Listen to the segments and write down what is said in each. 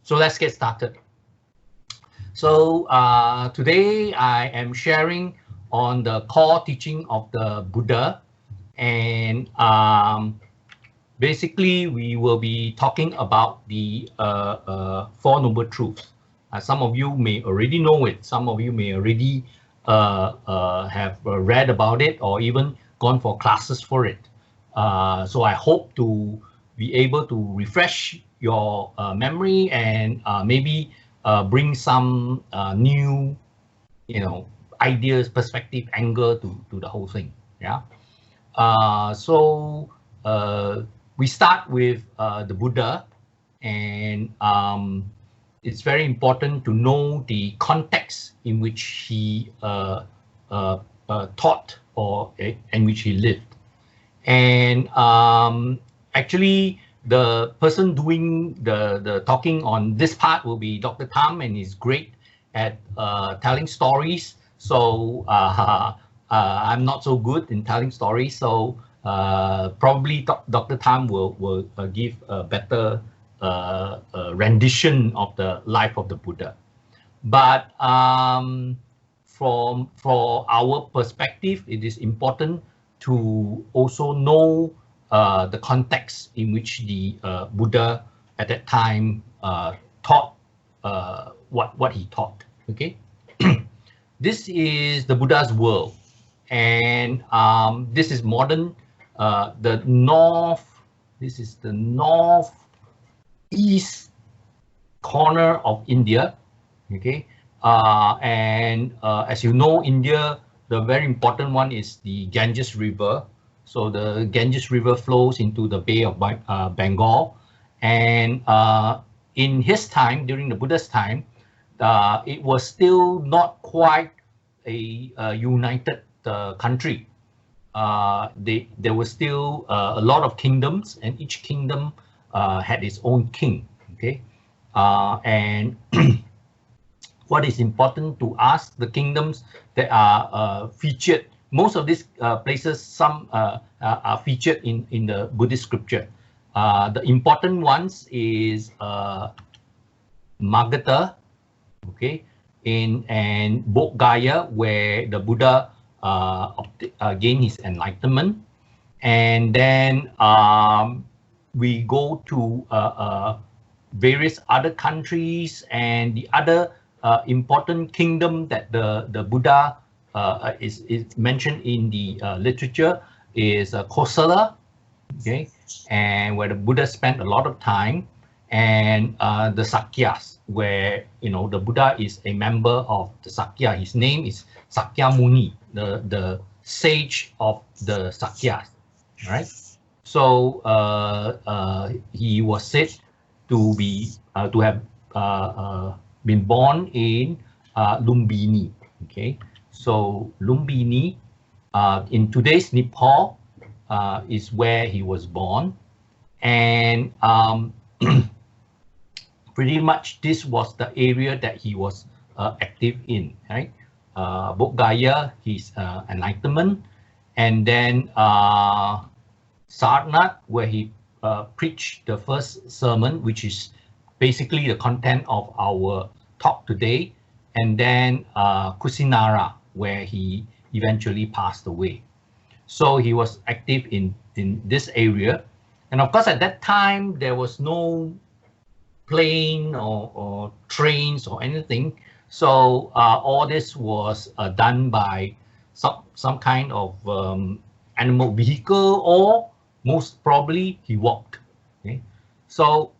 So let's get started. So today I am sharing on the core teaching of the Buddha, and basically we will be talking about the Four Noble Truths. Some of you may already know it, some of you may already have read about it or even gone for classes for it. So I hope to be able to refresh your memory and maybe bring some new, ideas, perspective, angle to the whole thing. Yeah. So we start with the Buddha, and it's very important to know the context in which he taught or in which he lived. And actually, the person doing the talking on this part will be Dr. Tam, and he's great at telling stories. So I'm not so good in telling stories. So probably Dr. Tam will give a better rendition of the life of the Buddha. But for our perspective, it is important to also know the context in which the Buddha at that time taught what he taught. Okay, this is the Buddha's world, and this is modern. The north. This is the northeast corner of India. Okay, and as you know, India, the very important one is the Ganges River. So the Ganges River flows into the Bay of Bengal, and in his time, during the Buddha's time, it was still not quite a united country. There were still a lot of kingdoms, and each kingdom had its own king. Okay, and what is important to us, the kingdoms that are featured, most of these places, some are featured in the Buddhist scripture. The important ones is Magadha, okay, and Bodh where the Buddha gained his enlightenment. And then we go to various other countries, and the other important kingdom that the Buddha is mentioned in the literature is Kosala, okay, and where the Buddha spent a lot of time, and the Sakyas, where the Buddha is a member of the Sakya. His name is Sakyamuni, the sage of the Sakyas, right? So he was said to have been born in Lumbini. Okay, so Lumbini in today's Nepal is where he was born, and pretty much this was the area that he was active in, right? Bodh his enlightenment, and then Sarnath, where he preached the first sermon, which is basically the content of our talk today, and then Kusinara, where he eventually passed away. So he was active in this area, and of course at that time there was no plane or trains or anything. So all this was done by some kind of animal vehicle, or most probably he walked. Okay, so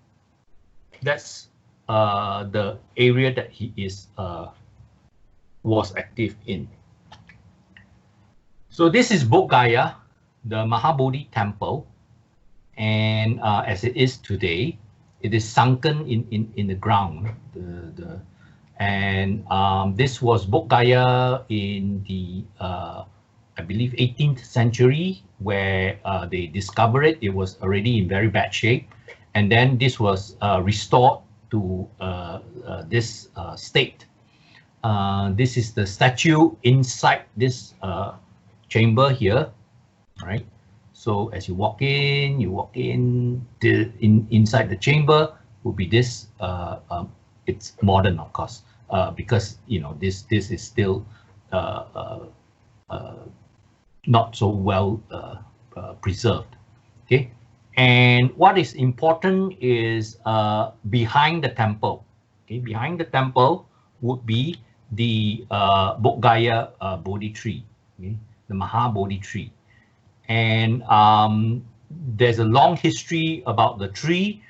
that's the area that he was active in. So this is Bodh Gaya, the Mahabodhi temple, and as it is today, it is sunken in the ground. This was Bodh Gaya in the I believe 18th century, where they discovered it. It was already in very bad shape, and then this was restored to this state. This is the statue inside this chamber here, right? So as you walk in inside the chamber, would be this. It's modern, of course, because this is still not so well preserved. Okay, and what is important is behind the temple. Okay, behind the temple would be the Bodhgaya Bodhi tree, okay? The Maha Bodhi tree. And there's a long history about the tree.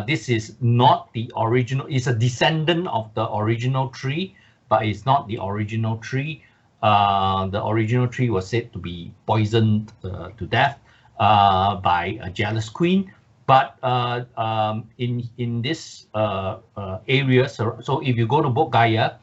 This is not the original, it's a descendant of the original tree, but it's not the original tree. The original tree was said to be poisoned to death by a jealous queen. But in this area, so if you go to Bodhgaya,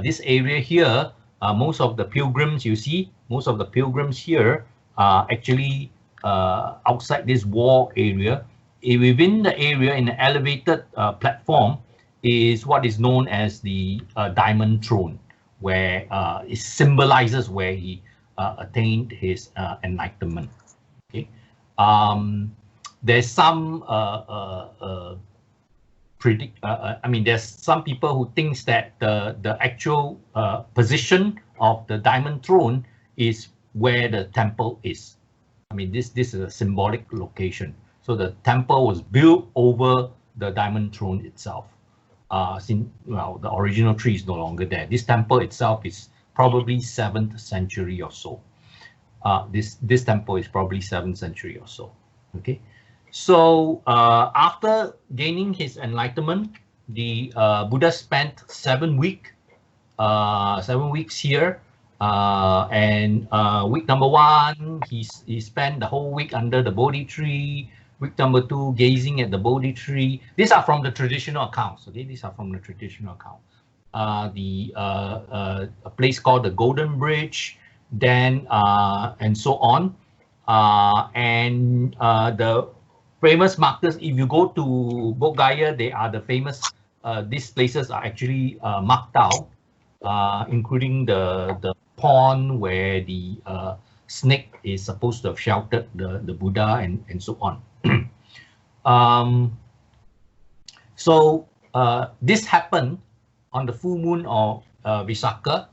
this area here, most of the pilgrims you see, most of the pilgrims here are actually outside this wall area. Within the area, in the elevated platform, is what is known as the diamond throne, where it symbolizes where he attained his enlightenment. Okay. There's some there's some people who thinks that the actual position of the diamond throne is where the temple is. I mean, this is a symbolic location. So the temple was built over the diamond throne itself. Since the original tree is no longer there. This temple itself is probably 7th century or so. This temple is probably 7th century or so. Okay. So after gaining his enlightenment, the Buddha spent 7 weeks here, and week number 1, he spent the whole week under the Bodhi tree. Week number 2, gazing at the Bodhi tree. These are from the traditional accounts. Okay, these are from the traditional account. A place called the Golden Bridge, then and so on, and the famous markers. If you go to Bodhgaya, they are the famous. These places are actually marked out, including the pond where the snake is supposed to have sheltered the Buddha, and so on. So this happened on the full moon of Visakha,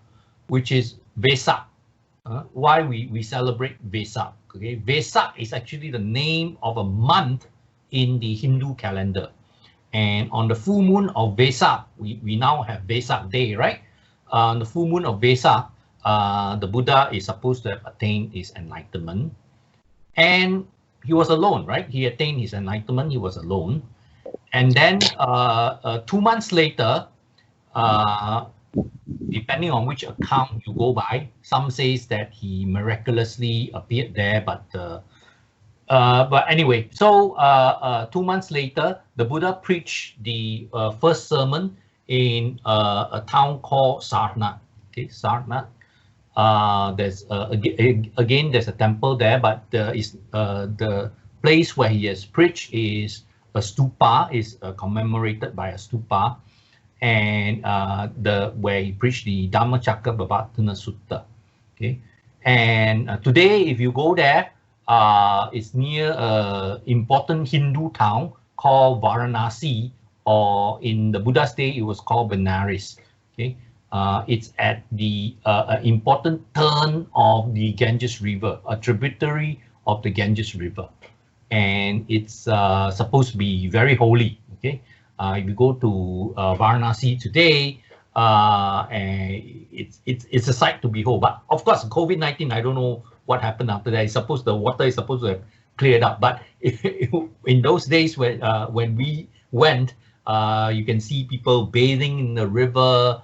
which is Vesak. Why we celebrate Vesak? Okay, Vesak is actually the name of a month in the Hindu calendar, and on the full moon of Vesak, we now have Vesak Day, right? On the full moon of Vesak, the Buddha is supposed to have attained his enlightenment, and he was alone, right? He attained his enlightenment, he was alone. And then 2 months later, depending on which account you go by, some says that he miraculously appeared there, but anyway, so 2 months later, the Buddha preached the first sermon in a town called Sarnath. Okay, Sarnath. There's again there's a temple there, but the place where he has preached is a stupa, is commemorated by a stupa, and where he preached the Dhammacakkappavattana Sutta. Okay, and today if you go there, it's near an important Hindu town called Varanasi, or in the Buddha's day it was called Benares. Okay. It's at the important turn of the Ganges River, a tributary of the Ganges River, and it's supposed to be very holy. Okay, if you go to Varanasi today, it's a sight to behold. But of course, COVID-19, I don't know what happened after that. The water is supposed to have cleared up, but in those days when we went, you can see people bathing in the river.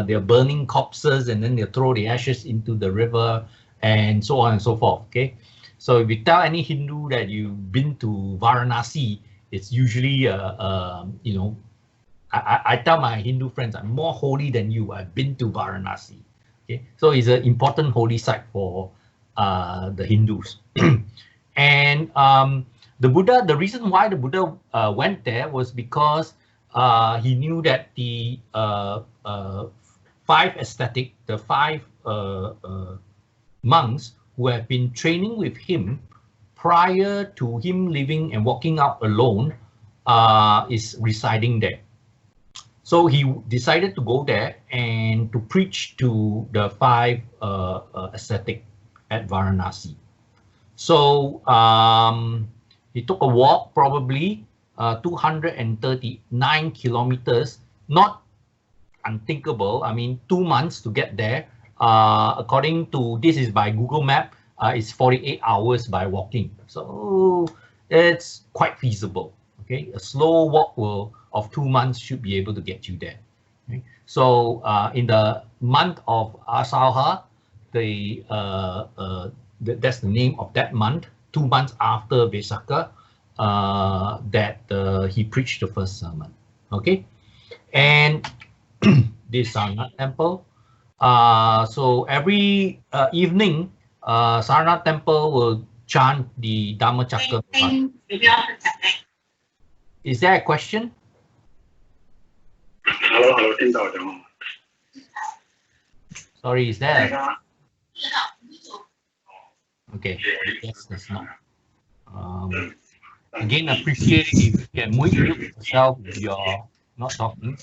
They're burning corpses, and then they throw the ashes into the river, and so on and so forth. Okay, so if you tell any Hindu that you've been to Varanasi, it's usually I tell my Hindu friends, I'm more holy than you. I've been to Varanasi. Okay, so it's an important holy site for the Hindus. And the Buddha, the reason why the Buddha went there was because he knew that the 5 ascetic, the 5 monks who have been training with him prior to him living and walking out alone, is residing there. So he decided to go there and to preach to the 5 ascetic at Varanasi. So he took a walk, probably 239 kilometers, not unthinkable. I mean, 2 months to get there. According to, this is by Google Map, it's 48 hours by walking. So it's quite feasible. Okay, a slow walk of 2 months should be able to get you there. Okay? So in the month of Asaha, that's the name of that month, 2 months after Vesaka, that he preached the first sermon. Okay, and this Sarnath temple. So every evening, Sarnath temple will chant the Dhammachakra. Is there a question? Hello. Sorry, is there? Okay, yes, that's not. Again, appreciate it if you can mute yourself if you're not talking.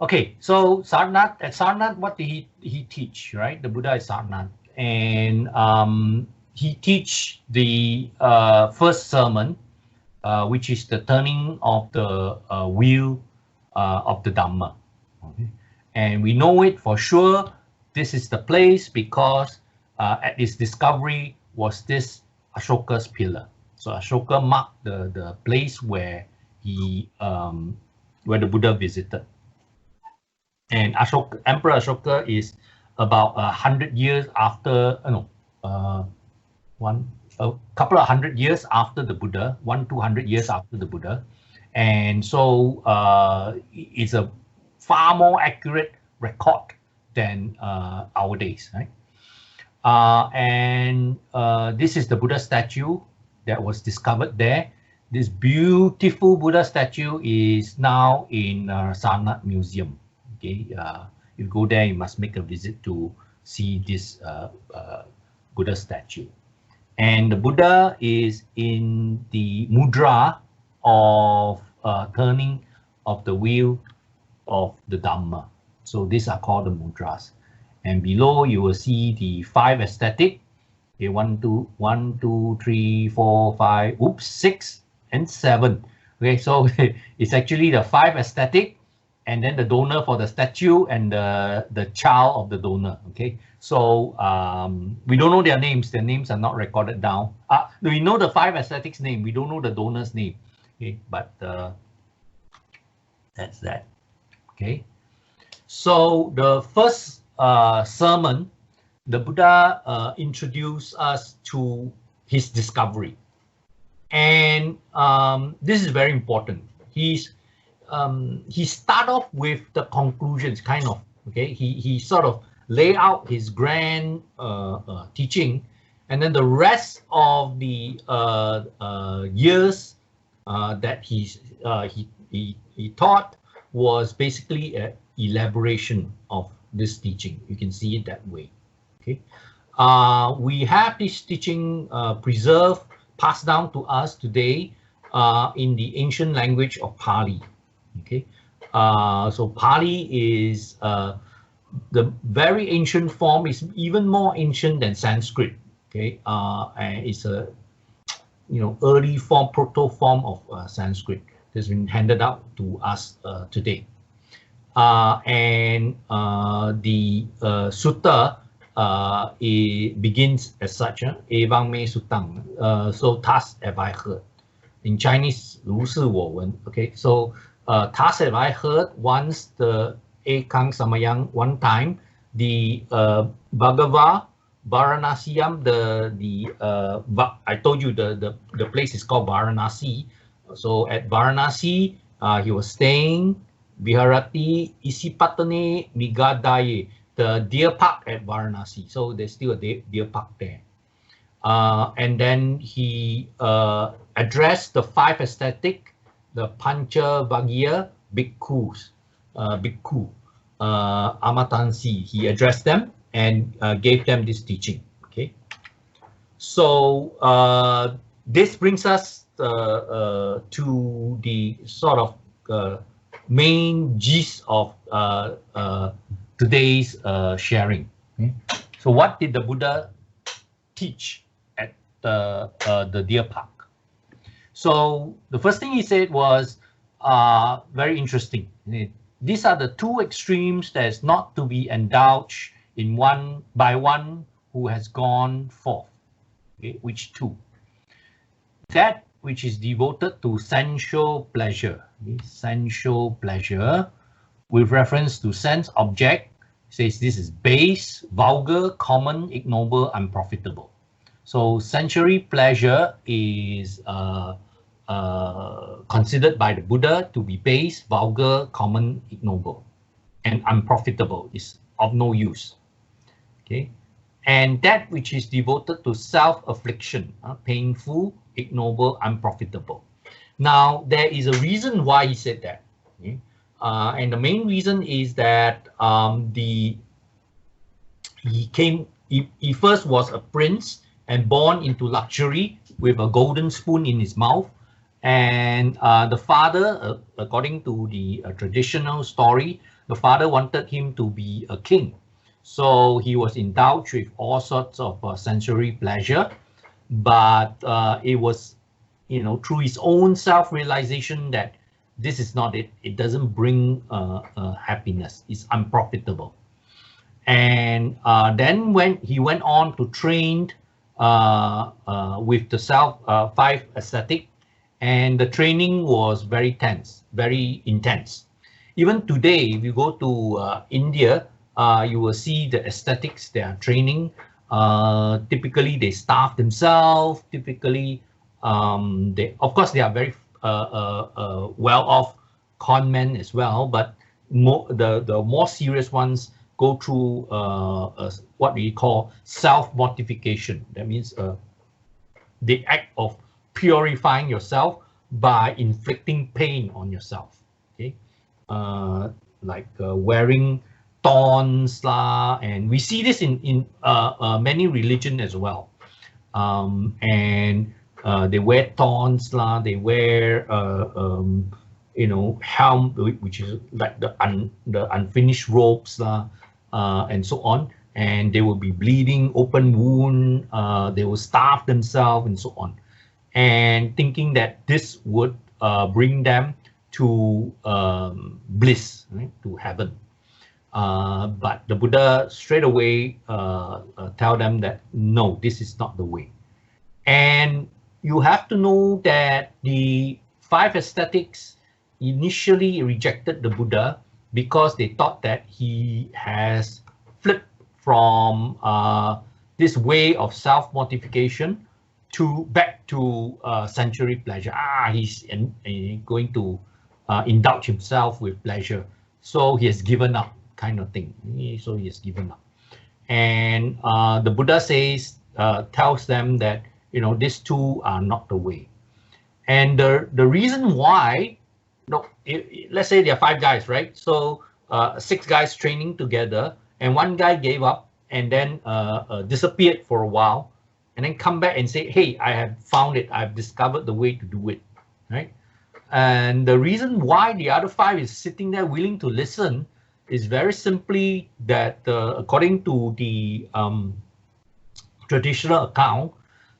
Okay, so Sarnath, at Sarnath, what did he teach, right? The Buddha is Sarnath, and he teach the first sermon, which is the turning of the wheel of the Dhamma. Okay? And we know it for sure. This is the place because at its discovery was this Ashoka's pillar. So Ashoka marked the place where where the Buddha visited. And Emperor Ashoka is about 100 years after, a couple of 100 years after the Buddha, 200 years after the Buddha. And so it's a far more accurate record than our days, right? And this is the Buddha statue that was discovered there. This beautiful Buddha statue is now in Sarnath Museum. Okay, you go there, you must make a visit to see this Buddha statue. And the Buddha is in the mudra of turning of the wheel of the Dhamma. So these are called the mudras. And below you will see the 5 aesthetic. Okay, 1, 2, 3, 4, 5, 6, and 7. Okay, so it's actually the 5 aesthetic, and then the donor for the statue and the child of the donor. Okay, so we don't know their names. Their names are not recorded down. We know the 5 aesthetics name. We don't know the donor's name. Okay, but that's that. Okay, so the first sermon, the Buddha introduced us to his discovery, and this is very important. He start off with the conclusions, kind of. Okay, he sort of lay out his grand teaching, and then the rest of the years that he taught was basically an elaboration of this teaching. You can see it that way. Okay, we have this teaching preserved, passed down to us today in the ancient language of Pali. Okay, so Pali is the very ancient form, is even more ancient than Sanskrit. Okay, and it's a early form, proto form of Sanskrit that's been handed out to us today. And the sutta it begins as such, Evang me sutang. So thus have I heard. In Chinese, 如是我闻. Okay, so thus have I heard. Once the Ekang Samayang, one time the Bhagava Varanasiyam, I told you the place is called Varanasi. So at Varanasi, he was staying. Viharati Isipatane Migadaye, the deer park at Varanasi. So there's still a deer park there. And then he addressed the 5 aesthetic, the Pancha Vagga bhikkhus, bhikkhu, Amatansi. He addressed them and gave them this teaching. Okay. So this brings us to the sort of main gist of today's sharing. Okay? So what did the Buddha teach at the deer park? So the first thing he said was very interesting. These are the two extremes that is not to be indulged in by one who has gone forth. Okay? Which two? That which is devoted to sensual pleasure, okay? Sensual pleasure with reference to sense object, says this is base, vulgar, common, ignoble, unprofitable. So sensory pleasure is considered by the Buddha to be base, vulgar, common, ignoble, and unprofitable, is of no use. Okay, and that which is devoted to self-affliction, painful, ignoble, unprofitable. Now, there is a reason why he said that. Okay? And the main reason is that he first was a prince and born into luxury with a golden spoon in his mouth. And the father, according to the traditional story, the father wanted him to be a king. So he was indulged with all sorts of sensory pleasure, but it was, through his own self-realization that this is not it. It doesn't bring happiness. It's unprofitable. And then when he went on to train with the five ascetic, and the training was very tense, very intense. Even today, if you go to India, you will see the aesthetics they are training. Typically, they starve themselves. Typically, of course, they are very well-off con men as well. But the more serious ones go through what we call self-mortification. That means the act of purifying yourself by inflicting pain on yourself. Okay, like wearing thorns lah, and we see this in many religions as well. And they wear thorns lah, they wear helm, which is like the unfinished ropes lah, and so on. And they will be bleeding, open wound. They will starve themselves and so on, and thinking that this would bring them to bliss, right? To heaven. But the Buddha straight away tell them that no, this is not the way. And you have to know that the five ascetics initially rejected the Buddha because they thought that he has flipped from this way of self-mortification back to sensory pleasure. He's going to indulge himself with pleasure, so he has given up, kind of thing. So he has given up. And the Buddha tells them that these two are not the way. And the reason why, let's say there are five guys, right? So 6 guys training together, and one guy gave up and then disappeared for a while, and then come back and say, hey, I have found it. I've discovered the way to do it, right? And the reason why the other 5 is sitting there willing to listen is very simply that according to the traditional account,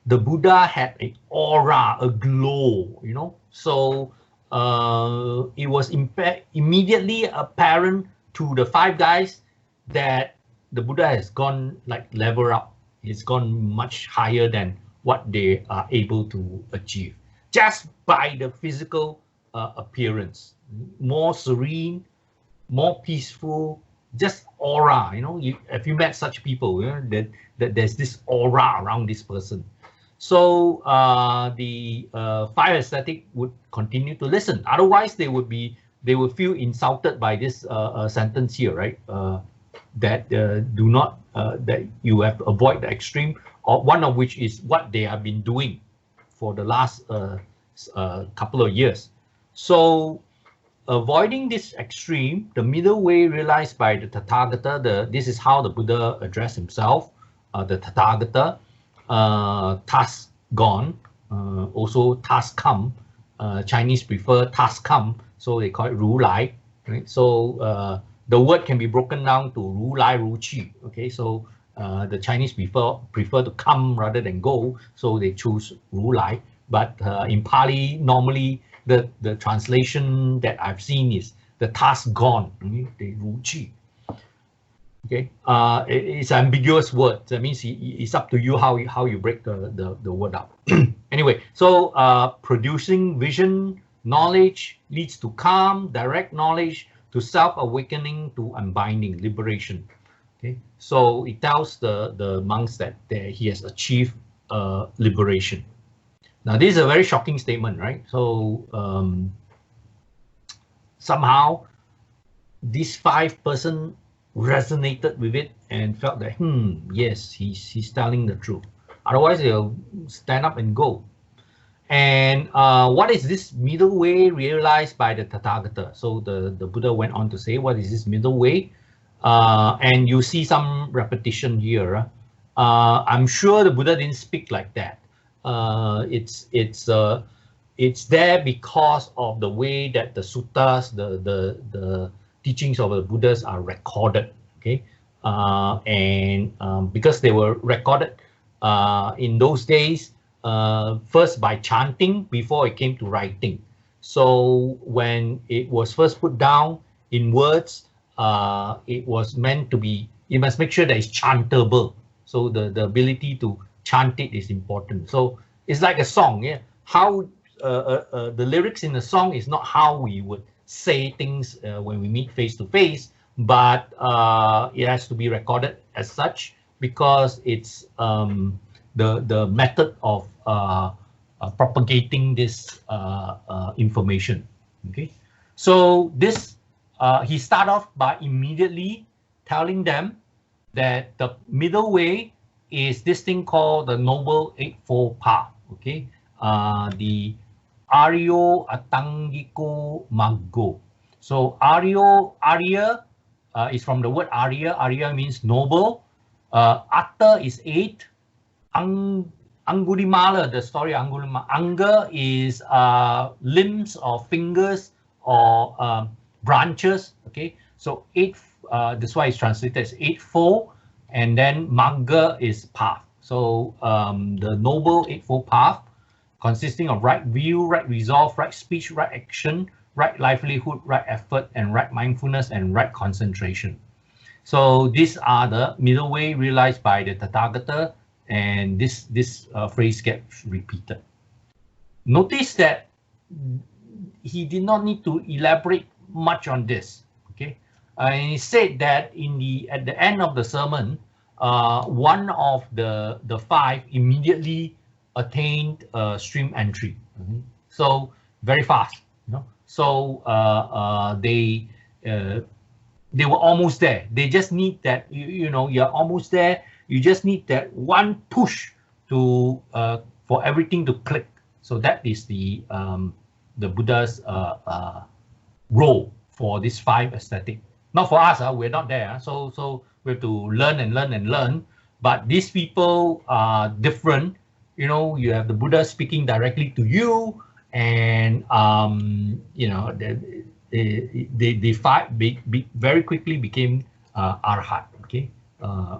the Buddha had an aura, a glow, So it was immediately apparent to the 5 guys that the Buddha has gone level up. It's gone much higher than what they are able to achieve just by the physical appearance, more serene, more peaceful, just aura. If you met such people, that there's this aura around this person. So the 5 ascetic would continue to listen. Otherwise, they would feel insulted by this sentence here, right? That that you have to avoid the extreme, or one of which is what they have been doing for the last couple of years. So avoiding this extreme, the middle way realized by the Tathagata, this is how the Buddha addressed himself, the Tathagata, thus gone, also task come. Chinese prefer task come, so they call it 如来, right? So the word can be broken down to 如来如去. Okay, so the Chinese prefer to come rather than go, so they choose 如来. But in Pali, normally the translation that I've seen is the task gone, the 如去. Okay, it's an ambiguous word. That means it's up to you how you break the word up. Anyway, so producing vision, knowledge leads to calm, direct knowledge, to self-awakening, to unbinding, liberation. Okay, so it tells the monks that he has achieved liberation. Now, this is a very shocking statement, right? So somehow this 5-person resonated with it and felt that, yes, he's telling the truth. Otherwise, they'll stand up and go. And what is this middle way realized by the Tathagata? So the Buddha went on to say, what is this middle way? And you see some repetition here. I'm sure the Buddha didn't speak like that. It's there because of the way that the suttas, the teachings of the Buddhas are recorded, okay? Because they were recorded in those days, first by chanting before it came to writing. So when it was first put down in words, it was meant to be, you must make sure that it's chantable. So the ability to chant it is important. So it's like a song, yeah? How the lyrics in the song is not how we would say things when we meet face to face, but it has to be recorded as such because it's the method of propagating this information. Okay, so this he started off by immediately telling them that the middle way is this thing called the Noble Eightfold Path. Okay, the Aryo Atangiko Maggo. So Arya is from the word Arya. Arya means noble. Atta is 8. Angulimala, the story of Angulimala. Anga is limbs or fingers or branches. Okay, so 8. That's why it's translated as eightfold. And then Magga is path. So the Noble Eightfold Path, consisting of right view, right resolve, right speech, right action, right livelihood, right effort, and right mindfulness, and right concentration. So these are the middle way realized by the Tathagata, and this phrase gets repeated. Notice that he did not need to elaborate much on this. Okay, and he said that at the end of the sermon, one of the 5 immediately attained stream entry. So very fast, you know. So they were almost there. They just need that, you know, you're almost there. You just need that one push to for everything to click. So that is the Buddha's role for this 5 aesthetic. Not for us, we're not there. So we have to learn and learn and learn. But these people are different. You know, you have the Buddha speaking directly to you, and you know, they very quickly became arhat, okay,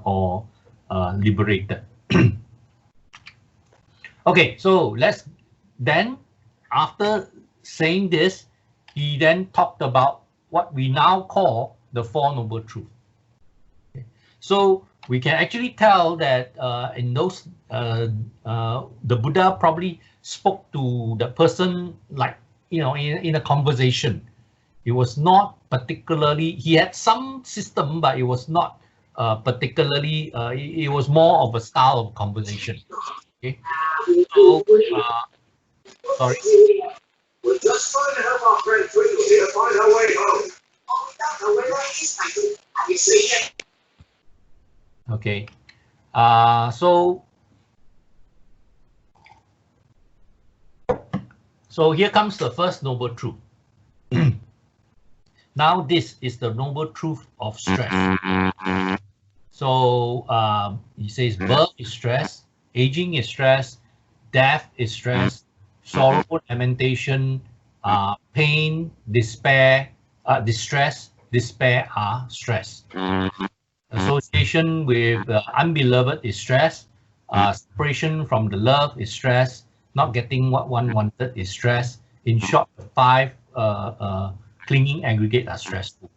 or liberated. Okay, so then after saying this, he then talked about what we now call the Four Noble Truths. Okay. So we can actually tell that in those, the Buddha probably spoke to the person like, you know, in a conversation. It was not particularly, he had some system, but it was not particularly, it was more of a style of conversation. Okay. So, sorry. We're just trying to help our friend Twinkle here find her way home. Okay. So here comes the first noble truth. Now this is the noble truth of stress. So he says birth is stress, aging is stress, death is stress, sorrow, lamentation, pain, despair, distress, despair are stress. Association with the unbeloved is stress. Separation from the love is stress. Not getting what one wanted is stress. In short, the 5 clinging aggregate are stressful.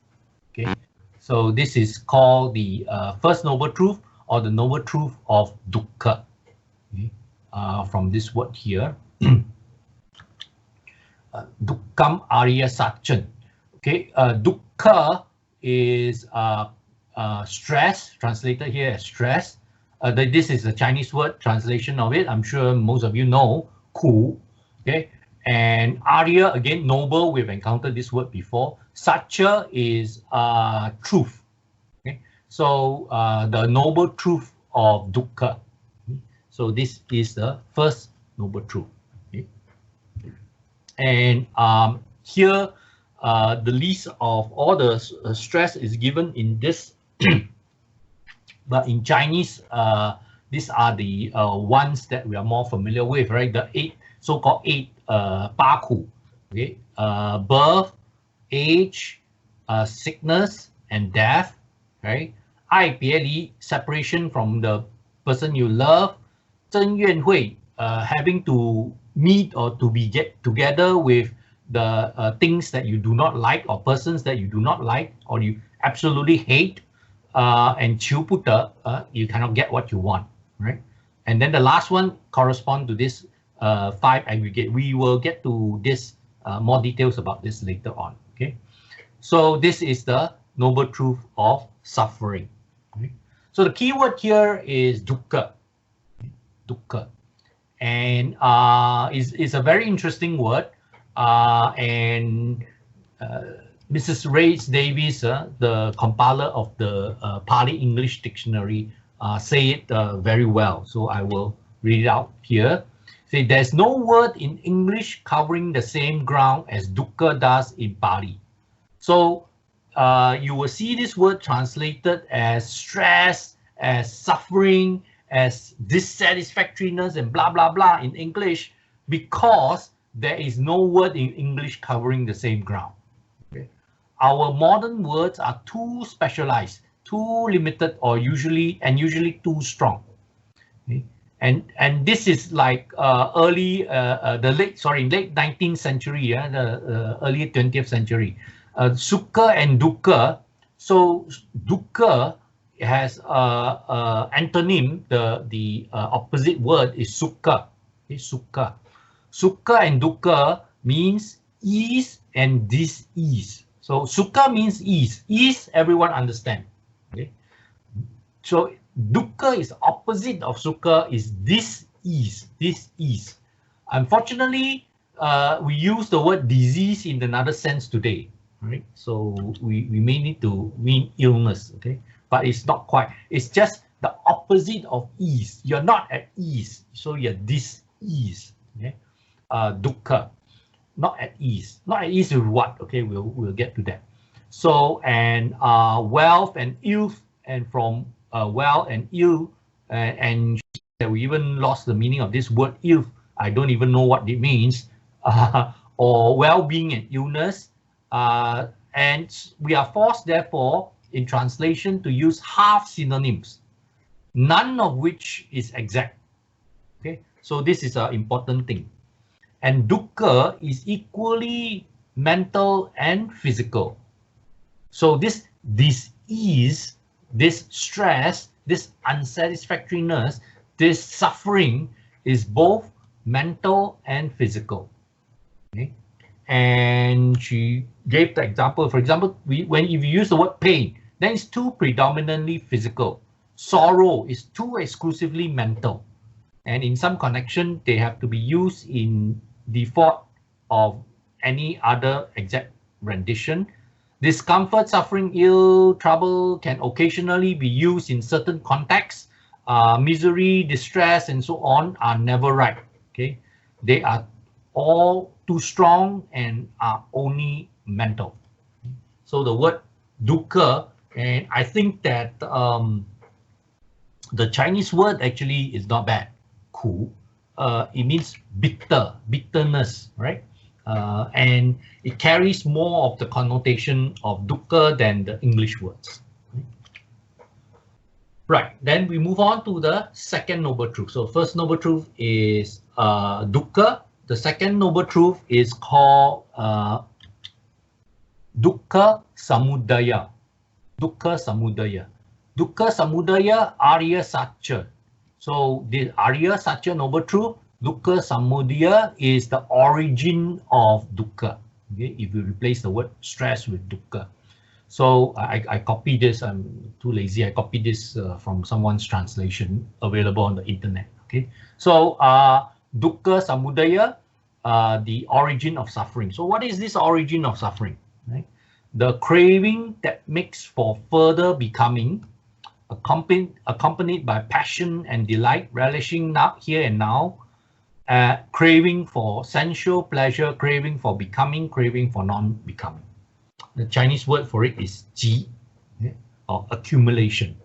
Okay, so this is called the first noble truth, or the noble truth of dukkha. Okay? From this word here, dukkam arya satchan. Okay, dukkha is stress, translated here as stress. This is a Chinese word translation of it. I'm sure most of you know, ku. Okay, and arya, again, noble. We've encountered this word before. Satcha is truth. Okay, so the noble truth of dukkha. So this is the first noble truth. Okay? And here, the list of all the stress is given in this, but in Chinese, these are the ones that we are more familiar with, right? The 8, so-called 8 baku. Okay, birth, age, sickness, and death. Right? 爱别离, separation from the person you love. 真怨会, having to meet or to be get together with the things that you do not like, or persons that you do not like, or you absolutely hate. And 求不得, you cannot get what you want, right? And then the last one correspond to this 5 aggregate. We will get to this more details about this later on. Okay, so this is the noble truth of suffering. Okay? So the key word here is dukkha. Dukkha, and is a very interesting word. And Mrs. Rhys Davies, the compiler of the Pali English Dictionary, say it very well. So I will read it out here. Say, there's no word in English covering the same ground as dukkha does in Pali. So you will see this word translated as stress, as suffering, as dissatisfactoriness, and blah, blah, blah in English, because there is no word in English covering the same ground. Okay? Our modern words are too specialized, too limited, or usually too strong. Okay? And this is like late 19th century, the early 20th century. Sukha and dukkha. So dukkha has antonym, the opposite word is sukha. Okay, sukha. Sukha and dukkha means ease and dis-ease. So sukha means ease. Ease, everyone understand. Okay. So dukkha is opposite of sukha, is dis-ease. Dis-ease. Unfortunately, we use the word disease in another sense today. Right? So we may need to mean illness. Okay. But it's not quite. It's just the opposite of ease. You're not at ease, so you're dis-ease. Okay? Dukkha, not at ease. Not at ease with what? Okay, we'll get to that. So, and wealth and ill, and from well and ill, and we even lost the meaning of this word ill. I don't even know what it means. Or well-being and illness, and we are forced, therefore, in translation, to use half synonyms, none of which is exact. Okay, so this is an important thing. And dukkha is equally mental and physical. So this dis-ease, this stress, this unsatisfactoriness, this suffering is both mental and physical. Okay? And she gave the example, for example, if you use the word pain, then it's too predominantly physical. Sorrow is too exclusively mental. And in some connection, they have to be used in default of any other exact rendition. Discomfort, suffering, ill, trouble can occasionally be used in certain contexts. Misery, distress, and so on are never right. Okay, they are all too strong and are only mental. So the word dukkha, and I think that the Chinese word actually is not bad, ku. it means bitterness, right? And it carries more of the connotation of dukkha than the English words. Right, then we move on to the second noble truth. So first noble truth is dukkha. The second noble truth is called dukkha samudaya. Dukkha samudaya. Dukkha samudaya Arya Satya. So the Arya Satya noble truth, dukkha samudaya is the origin of dukkha. Okay, if you replace the word stress with dukkha. So I copy this. I'm too lazy. I copied this from someone's translation available on the internet. Okay. So dukkha samudaya, the origin of suffering. So what is this origin of suffering? Right? The craving that makes for further becoming, accompanied by passion and delight, relishing now, here and now, craving for sensual pleasure, craving for becoming, craving for non-becoming. The Chinese word for it is ji, or accumulation.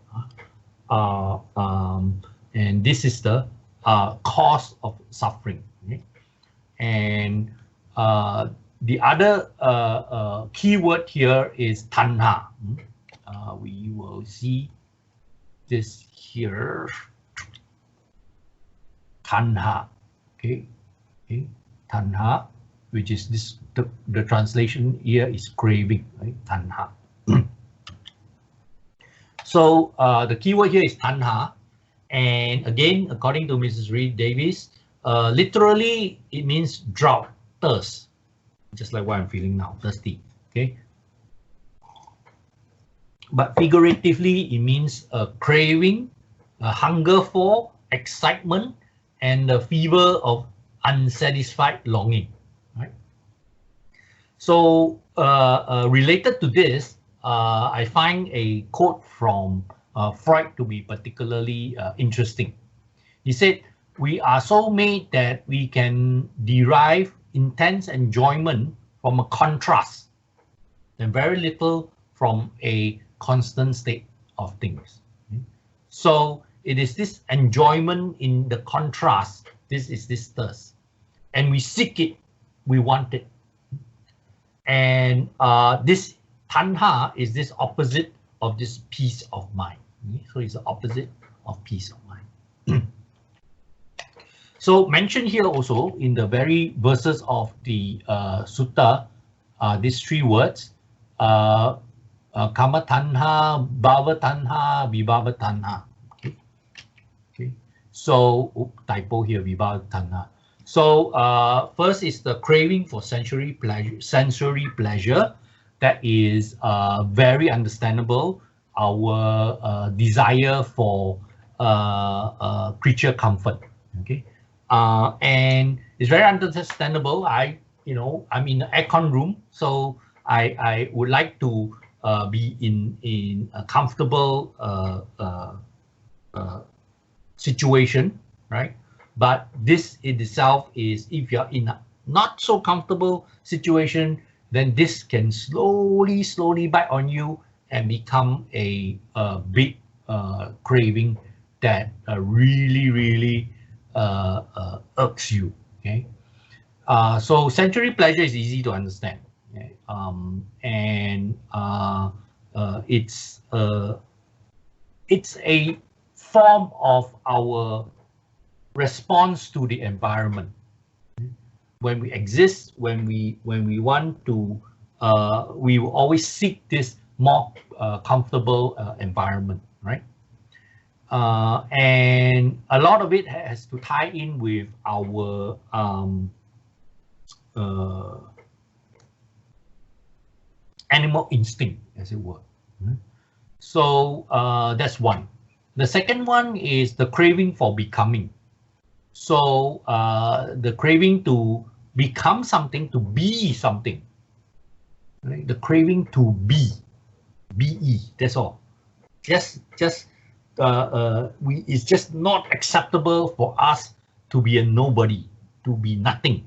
And this is the cause of suffering. Okay? And the other key word here is tanha. We will see this here. Tanha. Okay. Tanha, which is this, the translation here is craving, right? Tanha. So the keyword here is tanha, and again, according to Mrs. Reed Davis, literally it means drought, thirst, just like what I'm feeling now, thirsty. Okay. But figuratively, it means a craving, a hunger for, excitement, and the fever of unsatisfied longing. Right. So related to this, I find a quote from Freud to be particularly interesting. He said, "We are so made that we can derive intense enjoyment from a contrast and very little from a constant state of things." So it is this enjoyment in the contrast, this is this thirst, and we seek it, we want it. And this tanha is this opposite of this peace of mind. So it's the opposite of peace of mind. So mentioned here also in the very verses of the sutta, these three words, kama tanha, bhava tanha, vibhava tanha. Okay. So typo here, vibhava tanha. So first is the craving for sensory pleasure. That is very understandable. Our desire for creature comfort. Okay, and it's very understandable. I'm in the aircon room, so I would like to be in a comfortable situation, right? But this in itself is, if you're in a not so comfortable situation, then this can slowly bite on you and become a big craving that really irks you. Okay, so sensory pleasure is easy to understand. Okay? And it's a form of our response to the environment. When we exist, when we want to, we will always seek this more comfortable environment, right? And a lot of it has to tie in with our animal instinct, as it were. So that's one. The second one is the craving for becoming. So the craving to become something, to be something, right? The craving to be, that's all. It's just not acceptable for us to be a nobody, to be nothing.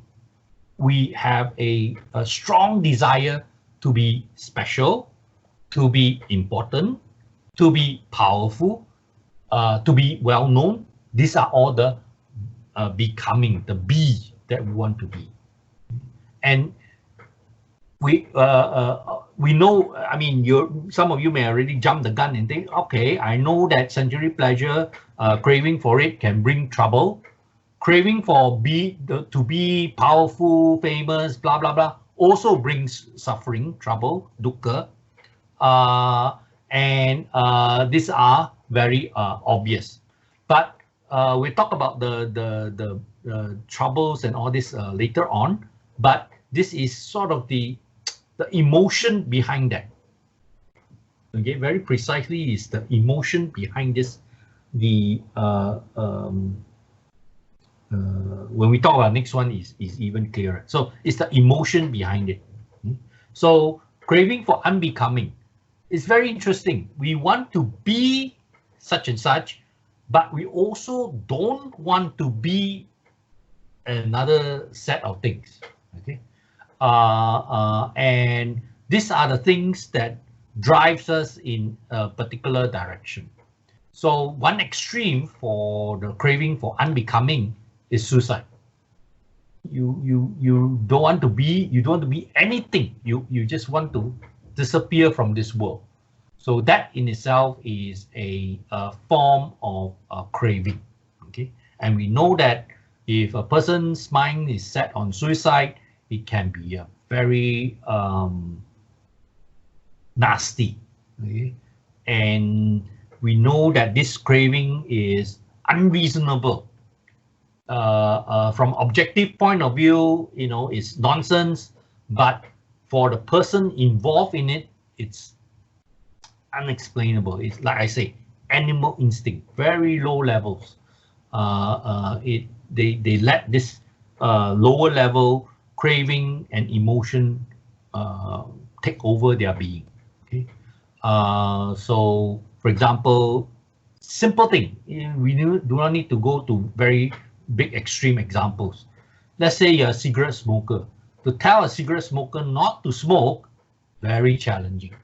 We have a strong desire to be special, to be important, to be powerful, to be well known. These are all the becoming, the be that we want to be. And we know, I mean, some of you may already jump the gun and think, okay, I know that sensory pleasure, craving for it can bring trouble. Craving for to be powerful, famous, blah, blah, blah, also brings suffering, trouble, dukkha. And these are very obvious. But we'll talk about the troubles and all this later on. But this is sort of the emotion behind that. Okay, very precisely is the emotion behind this. When we talk about next one is even clearer. So it's the emotion behind it. So craving for unbecoming is very interesting. We want to be such and such, but we also don't want to be another set of things. Okay, and these are the things that drives us in a particular direction. So one extreme for the craving for unbecoming is suicide. You don't want to be anything. You just want to disappear from this world. So that in itself is a form of craving. Okay, and we know that if a person's mind is set on suicide, it can be a very nasty. Okay, and we know that this craving is unreasonable. From objective point of view, it's nonsense, but for the person involved in it, it's unexplainable. It's like I say, animal instinct, very low levels. They let this lower level craving and emotion take over their being. Okay, so for example, simple thing, we do not need to go to very big extreme examples. Let's say you're a cigarette smoker. To tell a cigarette smoker not to smoke, very challenging.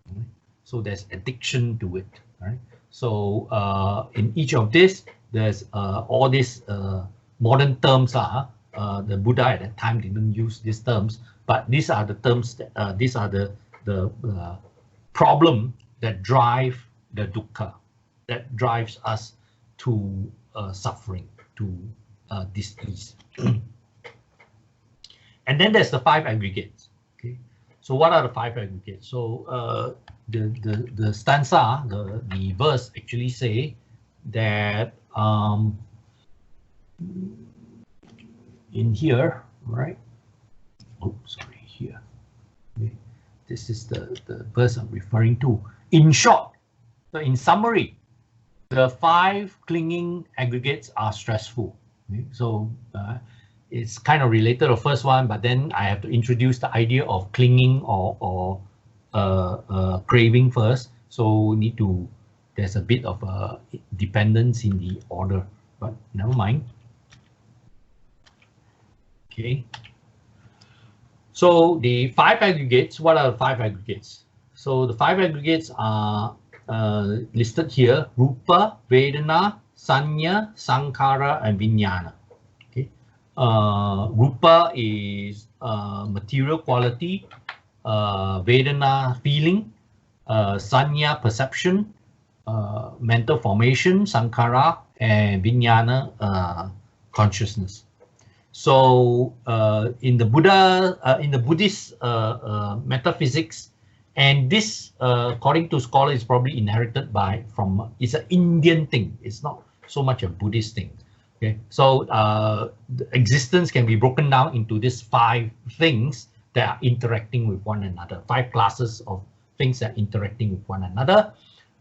Right? So there's addiction to it. Right? So in each of this, there's all these modern terms. The Buddha at that time didn't use these terms, but these are the terms that these are the problem that drive the dukkha, that drives us to suffering, to disease. And then there's the 5 aggregates. Okay, so what are the 5 aggregates? So the stanza, the verse actually say that in here, right? Oh, sorry, here. Okay. This is the verse I'm referring to. In short, so in summary, the 5 clinging aggregates are stressful. Okay? So it's kind of related to the first one, but then I have to introduce the idea of clinging or craving first. So there's a bit of dependence in the order, but never mind. Okay. So the 5 aggregates, what are the 5 aggregates? So the 5 aggregates are listed here: Rupa, Vedana, Sanya, Sankhara, and Vijnana. Okay. Rupa is material quality, Vedana feeling, Sanya perception, mental formation, Sankhara, and Vijnana consciousness. So in the Buddhist metaphysics, and this, according to scholars, is probably inherited it's an Indian thing. It's not so much a Buddhist thing. Okay, so the existence can be broken down into these 5 things that are interacting with one another. 5 classes of things that are interacting with one another: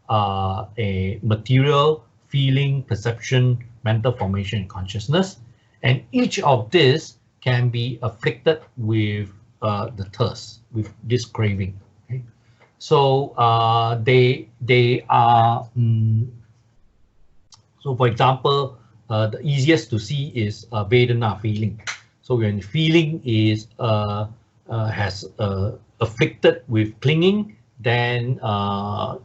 a material, feeling, perception, mental formation, and consciousness. And each of this can be afflicted with the thirst, with this craving. Okay? So they are. So for example, the easiest to see is Vedana, feeling. So when feeling is has afflicted with clinging, then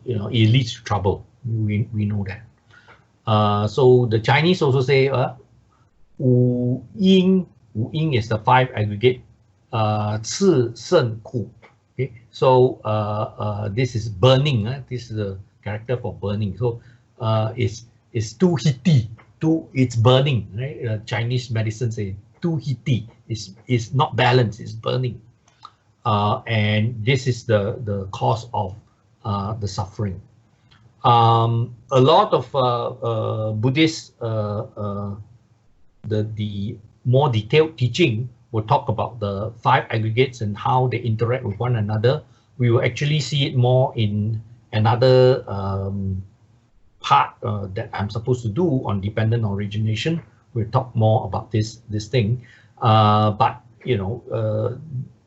it leads to trouble. We know that. So the Chinese also say Wu Ying is the 5 aggregate. Ci Shen Ku. Okay, so this is burning. This is the character for burning. So it's too heaty. It's burning. Right? Chinese medicine say too heaty. It's not balanced. It's burning. And this is the cause of the suffering. A lot of Buddhist the more detailed teaching will talk about the 5 aggregates and how they interact with one another. We will actually see it more in another part that I'm supposed to do on dependent origination. We'll talk more about this thing. But you know,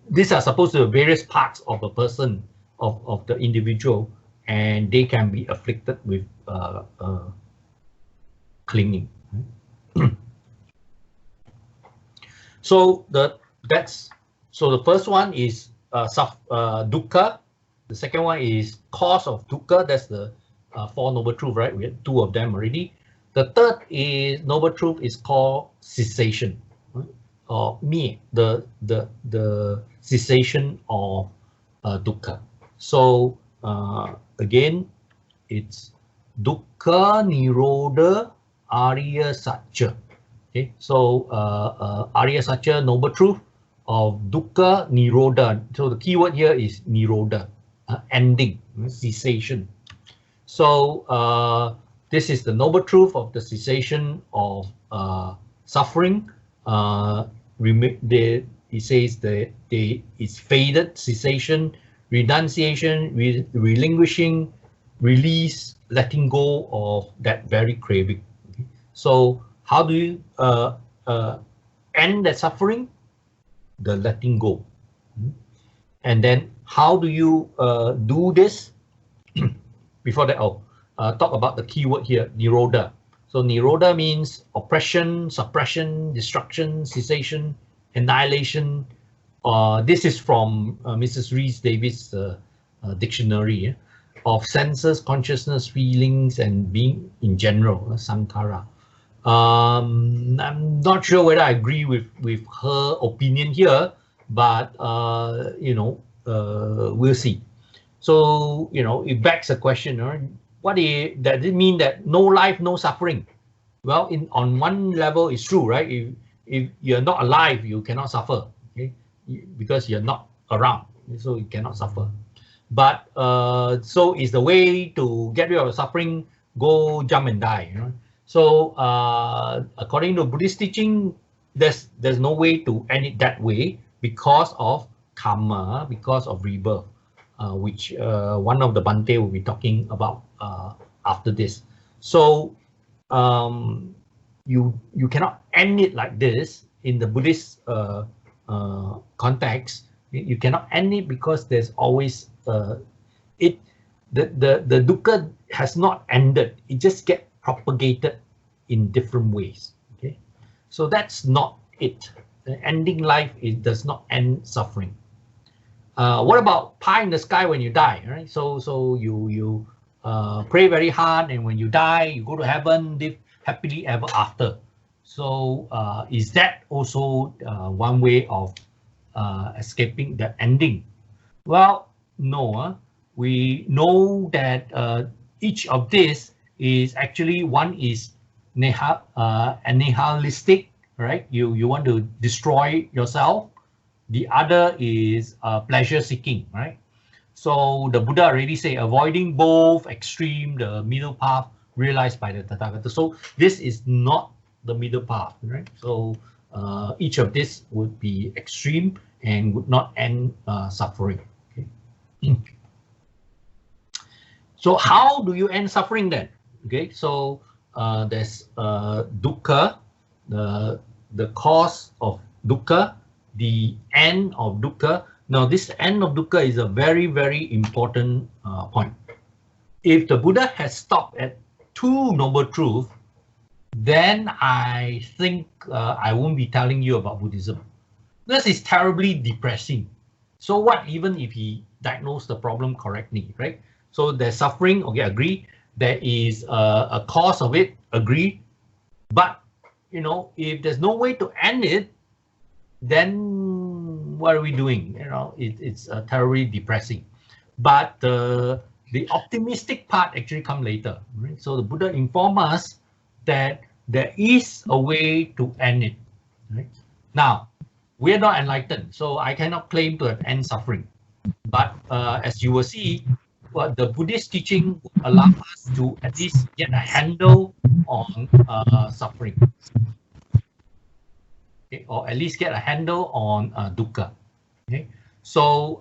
these are supposed to be various parts of a person, of the individual, and they can be afflicted with clinging. So the first one is dukkha. The second one is cause of dukkha. That's the 4 noble truth, right? We had 2 of them already. The third is noble truth is called cessation, right? Or the cessation of dukkha. So again, it's dukkha nirodha arya satya. Okay, so arya satya, noble truth of dukkha nirodha. So the key word here is nirodha, ending, cessation. So this is the noble truth of the cessation of suffering. He says that it's faded, cessation, renunciation, relinquishing, release, letting go of that very craving. Okay. So how do you end the suffering? The letting go. And then how do you do this? Before that, talk about the key word here, nirodha. So nirodha means oppression, suppression, destruction, cessation, annihilation. This is from Mrs. Rhys Davids' dictionary of senses, consciousness, feelings, and being in general, sankhara. I'm not sure whether I agree with her opinion here, but you know, we'll see. So you know, it begs a question: does it mean that no life, no suffering? Well, on one level, it's true, right? If you're not alive, you cannot suffer, okay? Because you're not around, so you cannot suffer. But so is the way to get rid of suffering: go jump and die, you know? So according to Buddhist teaching, there's no way to end it that way because of karma, because of rebirth, which one of the Bhante will be talking about after this. So you cannot end it like this in the Buddhist context. You cannot end it because there's always the dukkha has not ended. It just gets propagated in different ways. Okay, so that's not it. Ending life, it does not end suffering. What about pie in the sky when you die, right? So you pray very hard, and when you die, you go to heaven, live happily ever after. So is that also one way of escaping the ending? Well, no. We know that each of this is actually, one is nihilistic, right? You want to destroy yourself. The other is pleasure seeking, right? So the Buddha already say avoiding both extreme, the middle path realized by the Tathagata. So this is not the middle path, right? So each of this would be extreme and would not end suffering. Okay. So how do you end suffering then? Okay, so there's dukkha, the cause of dukkha, the end of dukkha. Now this end of dukkha is a very, very important point. If the Buddha has stopped at 2 noble truths, then I think I won't be telling you about Buddhism. This is terribly depressing. So what even if he diagnosed the problem correctly, right? So there's suffering, okay, agree. There is a cause of it, agree. But you know, if there's no way to end it, then what are we doing? You know, it's terribly depressing. But the optimistic part actually comes later. Right? So the Buddha informed us that there is a way to end it. Right? Now, we are not enlightened, so I cannot claim to have end suffering. But as you will see, what the Buddhist teaching would allow us to at least get a handle on suffering, okay? Or at least get a handle on dukkha. Okay, so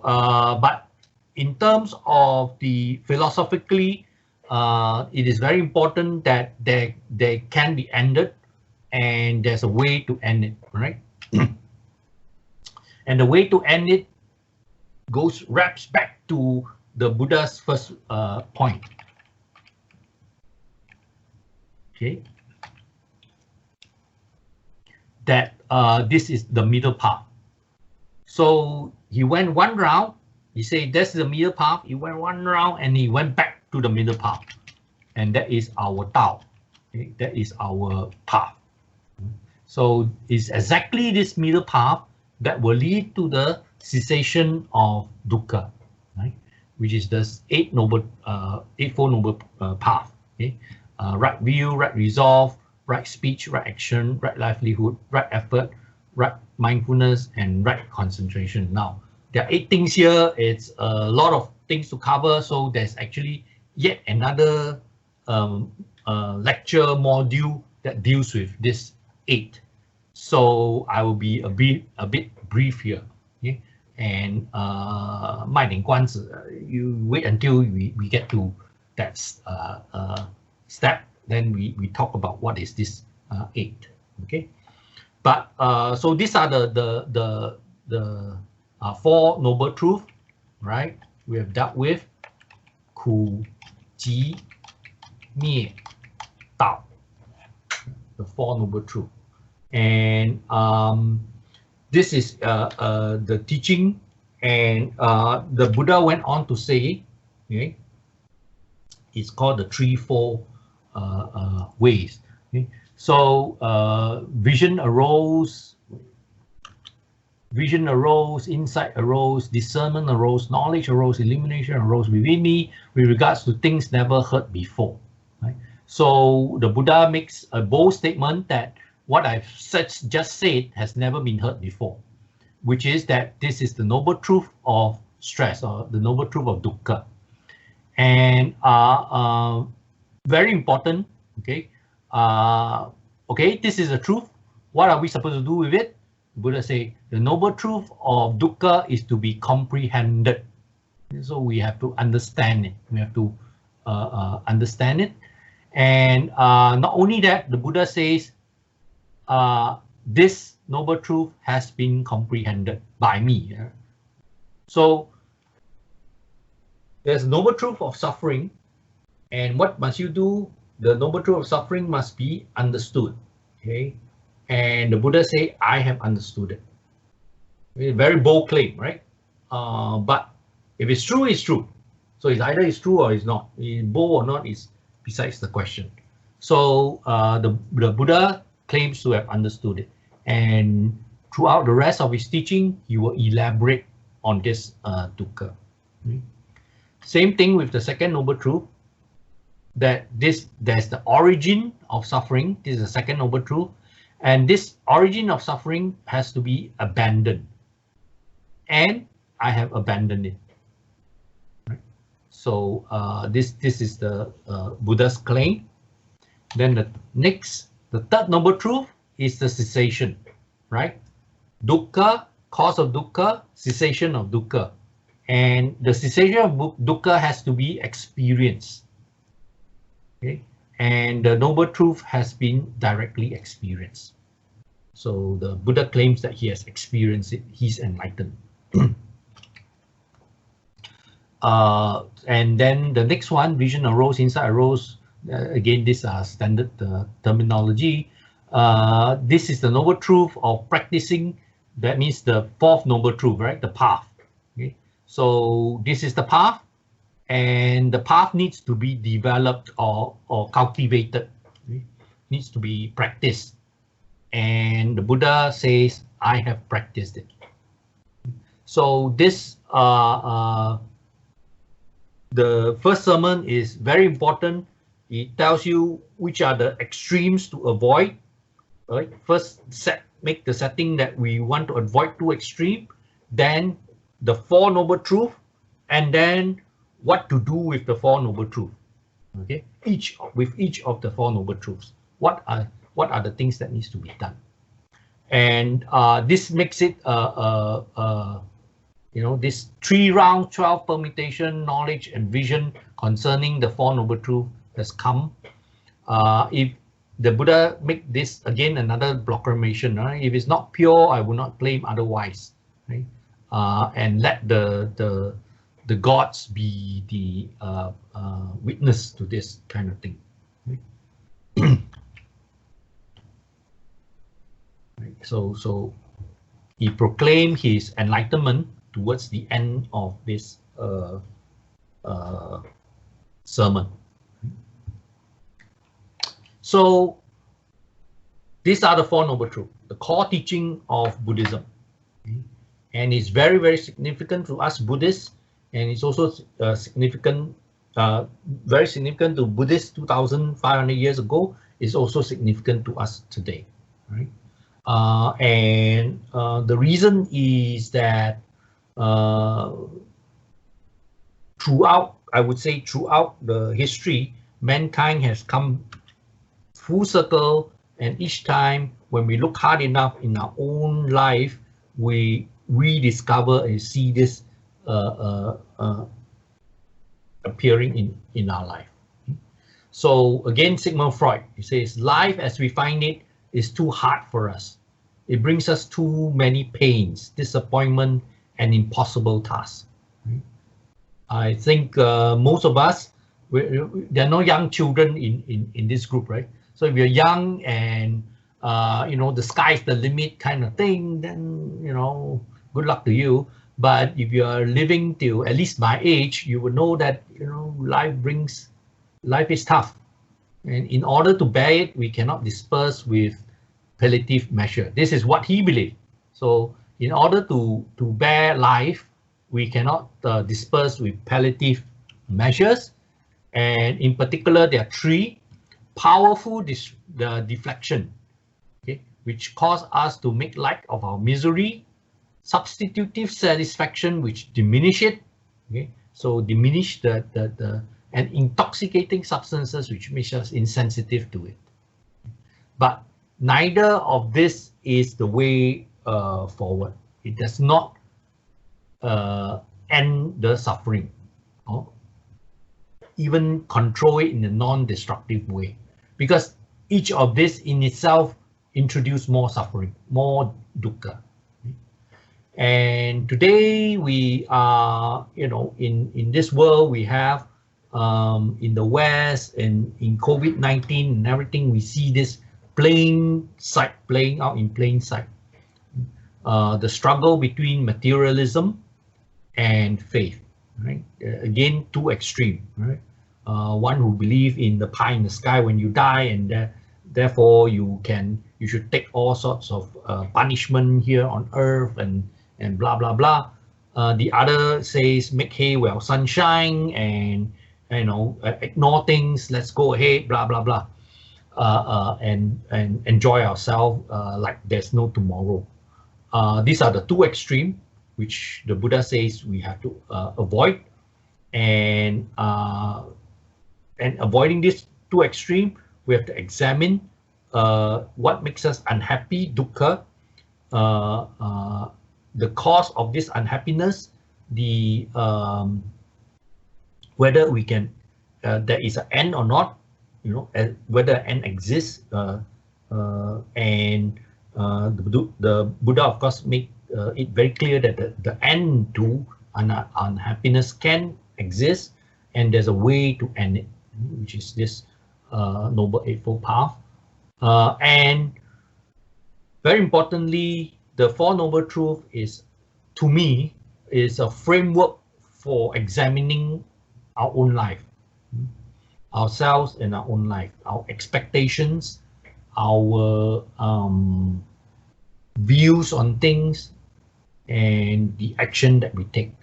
but in terms of the philosophically, it is very important that they can be ended, and there's a way to end it, right? And the way to end it wraps back to the Buddha's first point. Okay, that this is the middle path. So he went one round. He said that's the middle path. He went one round and he went back to the middle path, and that is our Tao. Okay? That is our path. So it's exactly this middle path that will lead to the cessation of dukkha, right? Which is the eightfold noble path. Okay, right view, right resolve, right speech, right action, right livelihood, right effort, right mindfulness, and right concentration. Now, there are 8 things here. It's a lot of things to cover, so there's actually yet another lecture module that deals with this 8. So I will be a bit brief here. Okay, and 卖点关子, you wait until we get to that step, then we talk about what is this 8. Okay, but so these are the 4 noble truths, right? We have dealt with 苦集灭道, the 4 noble truths. And this is the teaching, and the Buddha went on to say, okay, it's called the threefold ways. Okay? So vision arose, insight arose, discernment arose, knowledge arose, illumination arose within me with regards to things never heard before. Right? So the Buddha makes a bold statement that what I've just said has never been heard before, which is that this is the noble truth of stress, or the noble truth of dukkha. And very important, okay? Okay, this is the truth. What are we supposed to do with it? The Buddha say the noble truth of dukkha is to be comprehended. So we have to understand it. We have to understand it. And not only that, the Buddha says, this noble truth has been comprehended by me. Yeah? So there's noble truth of suffering, and what must you do? The noble truth of suffering must be understood. Okay, and the Buddha say, I have understood it. A very bold claim, right? But if it's true, it's true. So it's either it's true or it's not. It's bold or not is besides the question. So the Buddha claims to have understood it, and throughout the rest of his teaching, he will elaborate on this dukkha. Same thing with the second noble truth, that there's the origin of suffering. This is the second noble truth, and this origin of suffering has to be abandoned, and I have abandoned it. Right? So this is the Buddha's claim. Then the third noble truth is the cessation, right? Dukkha, cause of dukkha, cessation of dukkha. And the cessation of dukkha has to be experienced. Okay? And the noble truth has been directly experienced. So the Buddha claims that he has experienced it, he's enlightened. And then the next one, vision arose, insight arose. Again, these are standard terminology. This is the noble truth of practicing. That means the fourth noble truth, right? The path. Okay? So this is the path, and the path needs to be developed or cultivated. Okay? Needs to be practiced. and the Buddha says, I have practiced it. So this, the first sermon is very important. It tells you which are the extremes to avoid. Right? First, make the setting that we want to avoid too extreme, then the Four Noble Truths, and then what to do with the Four Noble Truths. Okay, with each of the Four Noble Truths, what are the things that needs to be done, and this makes it this 3-round 12 permutation knowledge and vision concerning the Four Noble Truths has come. If the Buddha make this again another proclamation, right? If it's not pure, I will not claim otherwise, right? And let the gods be the witness to this kind of thing. Right? Right. So he proclaimed his enlightenment towards the end of this sermon. So these are the Four Noble Truths, the core teaching of Buddhism. And it's very, very significant to us Buddhists, and it's also significant, very significant to Buddhists 2,500 years ago. It's also significant to us today, right? And the reason is that throughout, I would say throughout the history, mankind has come full circle, and each time when we look hard enough in our own life, we rediscover and see this appearing in our life. So again, Sigmund Freud, he says, life as we find it is too hard for us. It brings us too many pains, disappointment, and impossible tasks. I think most of us, there are no young children in this group, right? So if you're young and the sky's the limit kind of thing, then good luck to you. But if you're living till at least my age, you will know that life is tough, and in order to bear it, we cannot disperse with palliative measure. This is what he believed. So in order to bear life, we cannot disperse with palliative measures, and in particular there are 3: powerful deflection, okay, which cause us to make light of our misery; substitutive satisfaction, which diminish it, okay, so diminish and intoxicating substances, which makes us insensitive to it. But neither of this is the way forward. It does not end the suffering, or even control it in a non-destructive way, because each of this in itself introduce more suffering, more dukkha. And today we are, in this world we have, in the West and in COVID-19 and everything, we see this playing out in plain sight. The struggle between materialism and faith, right? Again, too extreme, right? One who believe in the pie in the sky when you die, and therefore you should take all sorts of punishment here on earth and blah blah blah. The other says make hay while sunshine, and ignore things. Let's go ahead, blah blah blah, and enjoy ourselves like there's no tomorrow. These are the two extremes which the Buddha says we have to avoid, and avoiding this two extreme, we have to examine what makes us unhappy, dukkha, the cause of this unhappiness, the whether we can there is an end or not, whether an end exists, and the Buddha of course make it very clear that the end to unhappiness can exist, and there's a way to end it, which is this Noble Eightfold Path. And very importantly, the Four Noble Truths is, to me, is a framework for examining our own life, ourselves and our own life, our expectations, our views on things, and the action that we take.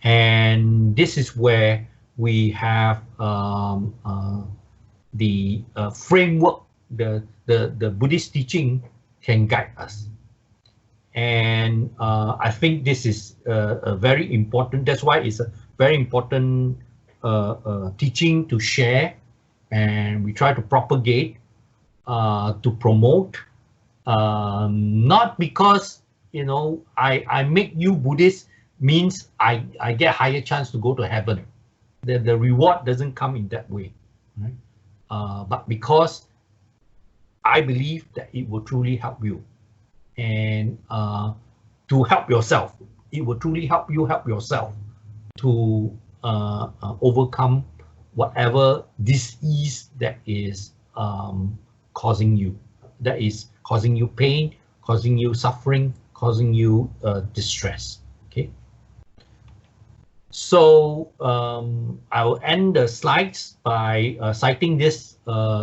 And this is where we have the framework, the Buddhist teaching can guide us. And I think this is a very important, that's why it's a very important teaching to share, and we try to propagate, to promote, not because, you know, I make you Buddhist means I get higher chance to go to heaven. The reward doesn't come in that way, right? But because I believe that it will truly help you, and to help yourself, it will truly help you help yourself to overcome whatever disease that is causing you, pain, causing you suffering, causing you distress. Okay. So I will end the slides by citing this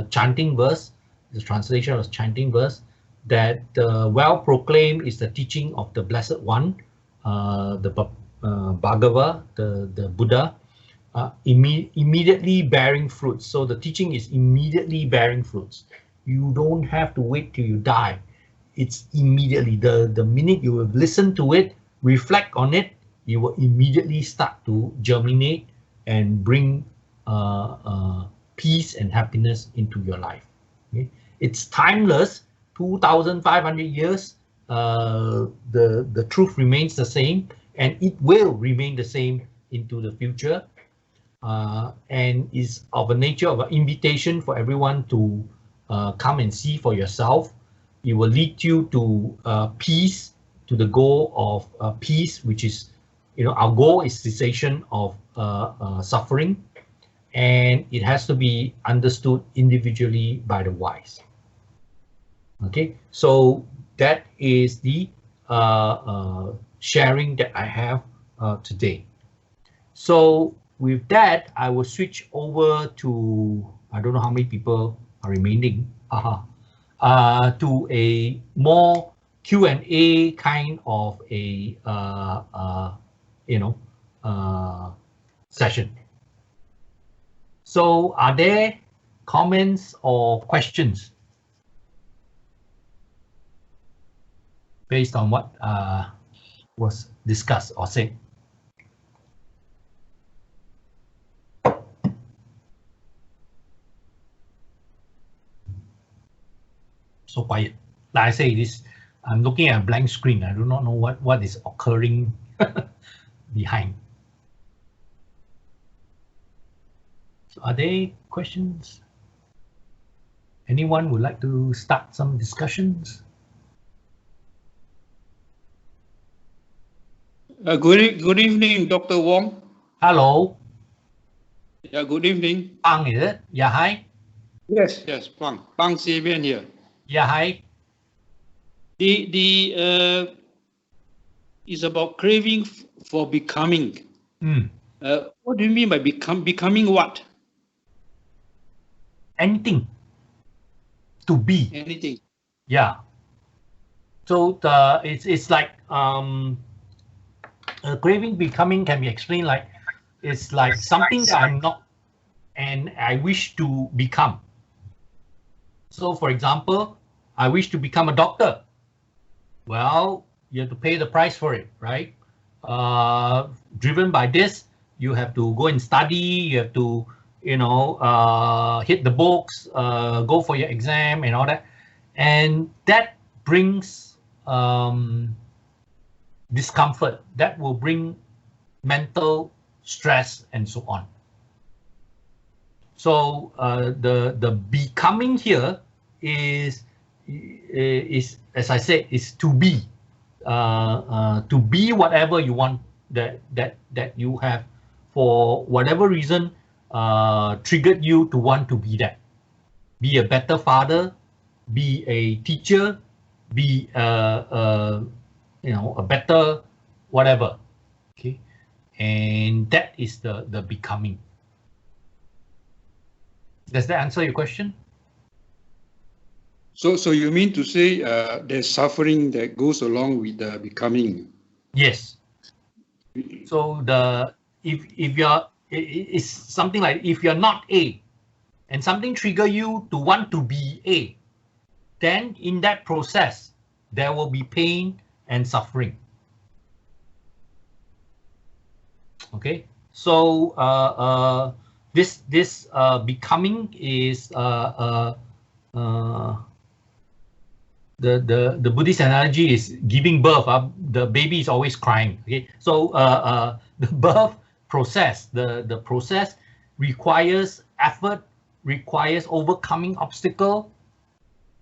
chanting verse, the translation of chanting verse, that well proclaimed is the teaching of the Blessed One, the Bhagava, the Buddha, immediately bearing fruits. So the teaching is immediately bearing fruits. You don't have to wait till you die. It's immediately, the minute you have listened to it, reflect on it, you will immediately start to germinate and bring peace and happiness into your life. Okay? It's timeless, 2,500 years, the truth remains the same, and it will remain the same into the future, and is of a nature of an invitation for everyone to come and see for yourself. It will lead you to peace, to the goal of peace, which is, you know, our goal is cessation of suffering, and it has to be understood individually by the wise. Okay, so that is the sharing that I have today. So with that, I will switch over to, I don't know how many people are remaining, to a more Q&A kind of a session. So are there comments or questions based on what was discussed or said? So quiet. Like I say, this, I'm looking at a blank screen. I do not know what is occurring behind. So are there questions? Anyone would like to start some discussions? Good evening, Dr. Wong. Hello. Yeah, good evening. Pang, is it? Yeah, hi. Yes, Pang Xibian here. Yeah, hi. The is about craving for becoming. What do you mean by becoming what? Anything. To be. Anything. Yeah. So it's like craving becoming can be explained like, it's like something that I'm not and I wish to become. So for example, I wish to become a doctor. Well, you have to pay the price for it, right? Driven by this, you have to go and study, you have to, you know, hit the books, go for your exam and all that. And that brings discomfort, that will bring mental stress and so on. So the becoming here is as I said, is to be whatever you want, that you have for whatever reason triggered you to want to be that. Be a better father, be a teacher, be you know, a better whatever. Okay, and that is the becoming. Does that answer your question? So you mean to say there's suffering that goes along with the becoming? Yes. So if you're it's something like if you're not A and something trigger you to want to be A, then in that process there will be pain and suffering. Okay, so this becoming is the Buddhist analogy is giving birth. The baby is always crying. Okay, so the birth process, the process requires effort, requires overcoming obstacle,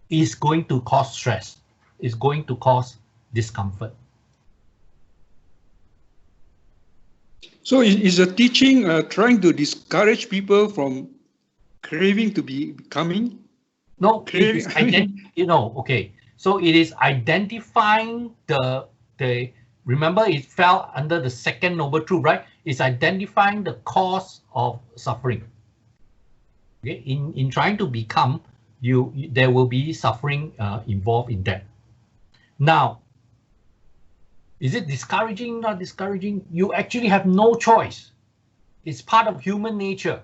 is going to cause stress, is going to cause discomfort. So is the teaching trying to discourage people from craving to be becoming? No, it is okay. So it is identifying the remember it fell under the second noble truth, right? It's identifying the cause of suffering. Okay, in trying to become, there will be suffering involved in that. Now, is it discouraging? Not discouraging? You actually have no choice. It's part of human nature.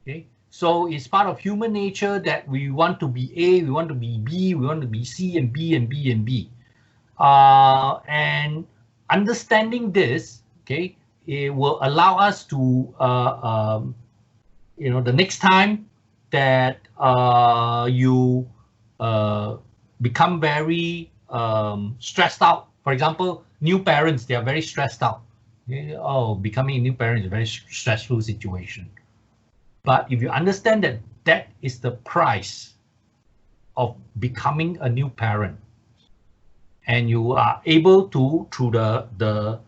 Okay, so it's part of human nature that we want to be A, we want to be B, we want to be C and B and B and B. And understanding this, okay, it will allow us to, the next time that you become very stressed out. For example, new parents, they are very stressed out. Okay? Oh, becoming a new parent is a very stressful situation. But if you understand that that is the price of becoming a new parent, and you are able to, through the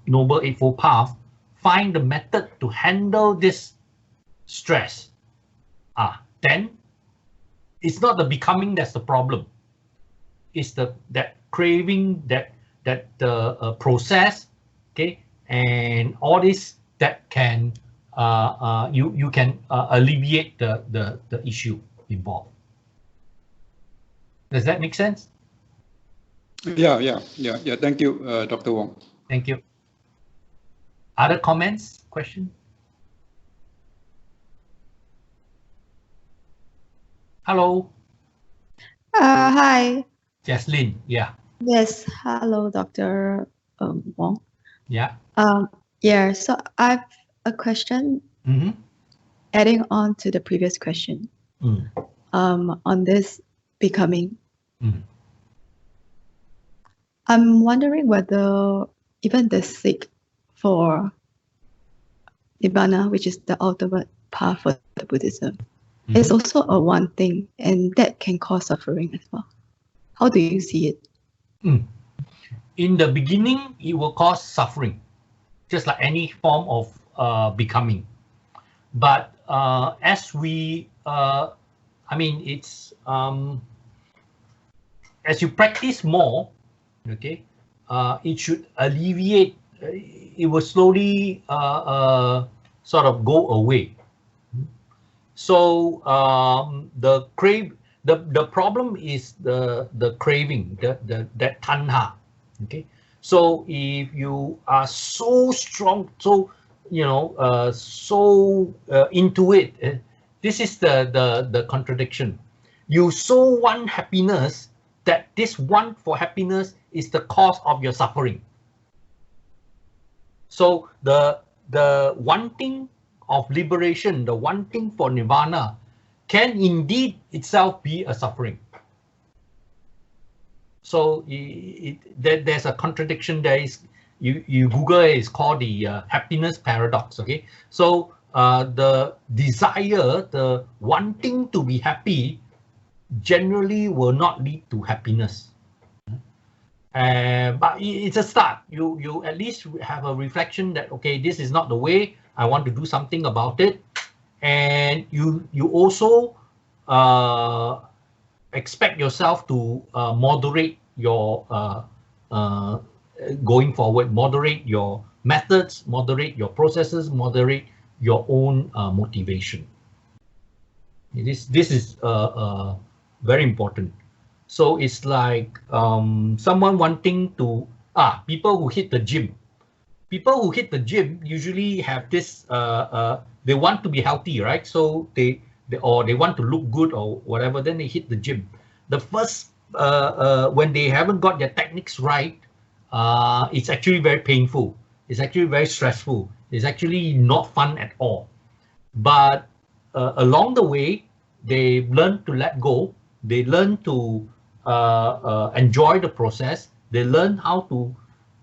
Noble Eightfold Path, find the method to handle this stress, then it's not the becoming that's the problem. It's that craving, that process, okay, and all this that can you can alleviate the issue involved. Does that make sense? Yeah. Thank you, Dr. Wong. Thank you. Other comments, questions? Hello. Hi. Jaslyn, yeah. Yes, hello, Dr. Wong. Yeah. Yeah, so I have a question adding on to the previous question on this becoming. I'm wondering whether even the seek for Nibbana, which is the ultimate path for the Buddhism, is also a one thing, and that can cause suffering as well. How do you see it? In the beginning, it will cause suffering, just like any form of becoming. But as we, it's as you practice more, okay, it should alleviate. It will slowly sort of go away. So the problem is the craving, that tanha. Okay, so if you are so strong, so into it, this is the contradiction. You so want happiness that this want for happiness is the cause of your suffering. So the wanting of liberation, the wanting for nirvana, can indeed itself be a suffering. So there's a contradiction. There is, you Google it, it's called the happiness paradox. Okay, so the desire, the wanting to be happy, generally will not lead to happiness. But it's a start. You at least have a reflection that, okay, this is not the way. I want to do something about it. And you also expect yourself to moderate your going forward, moderate your methods, moderate your processes, moderate your own motivation. This is very important. So it's like someone wanting to people who hit the gym. People who hit the gym usually have this they want to be healthy, right? So they want to look good or whatever, then they hit the gym. The first when they haven't got their techniques right, it's actually very painful. It's actually very stressful. It's actually not fun at all. But along the way, they learn to let go. They learn to enjoy the process. They learn how to,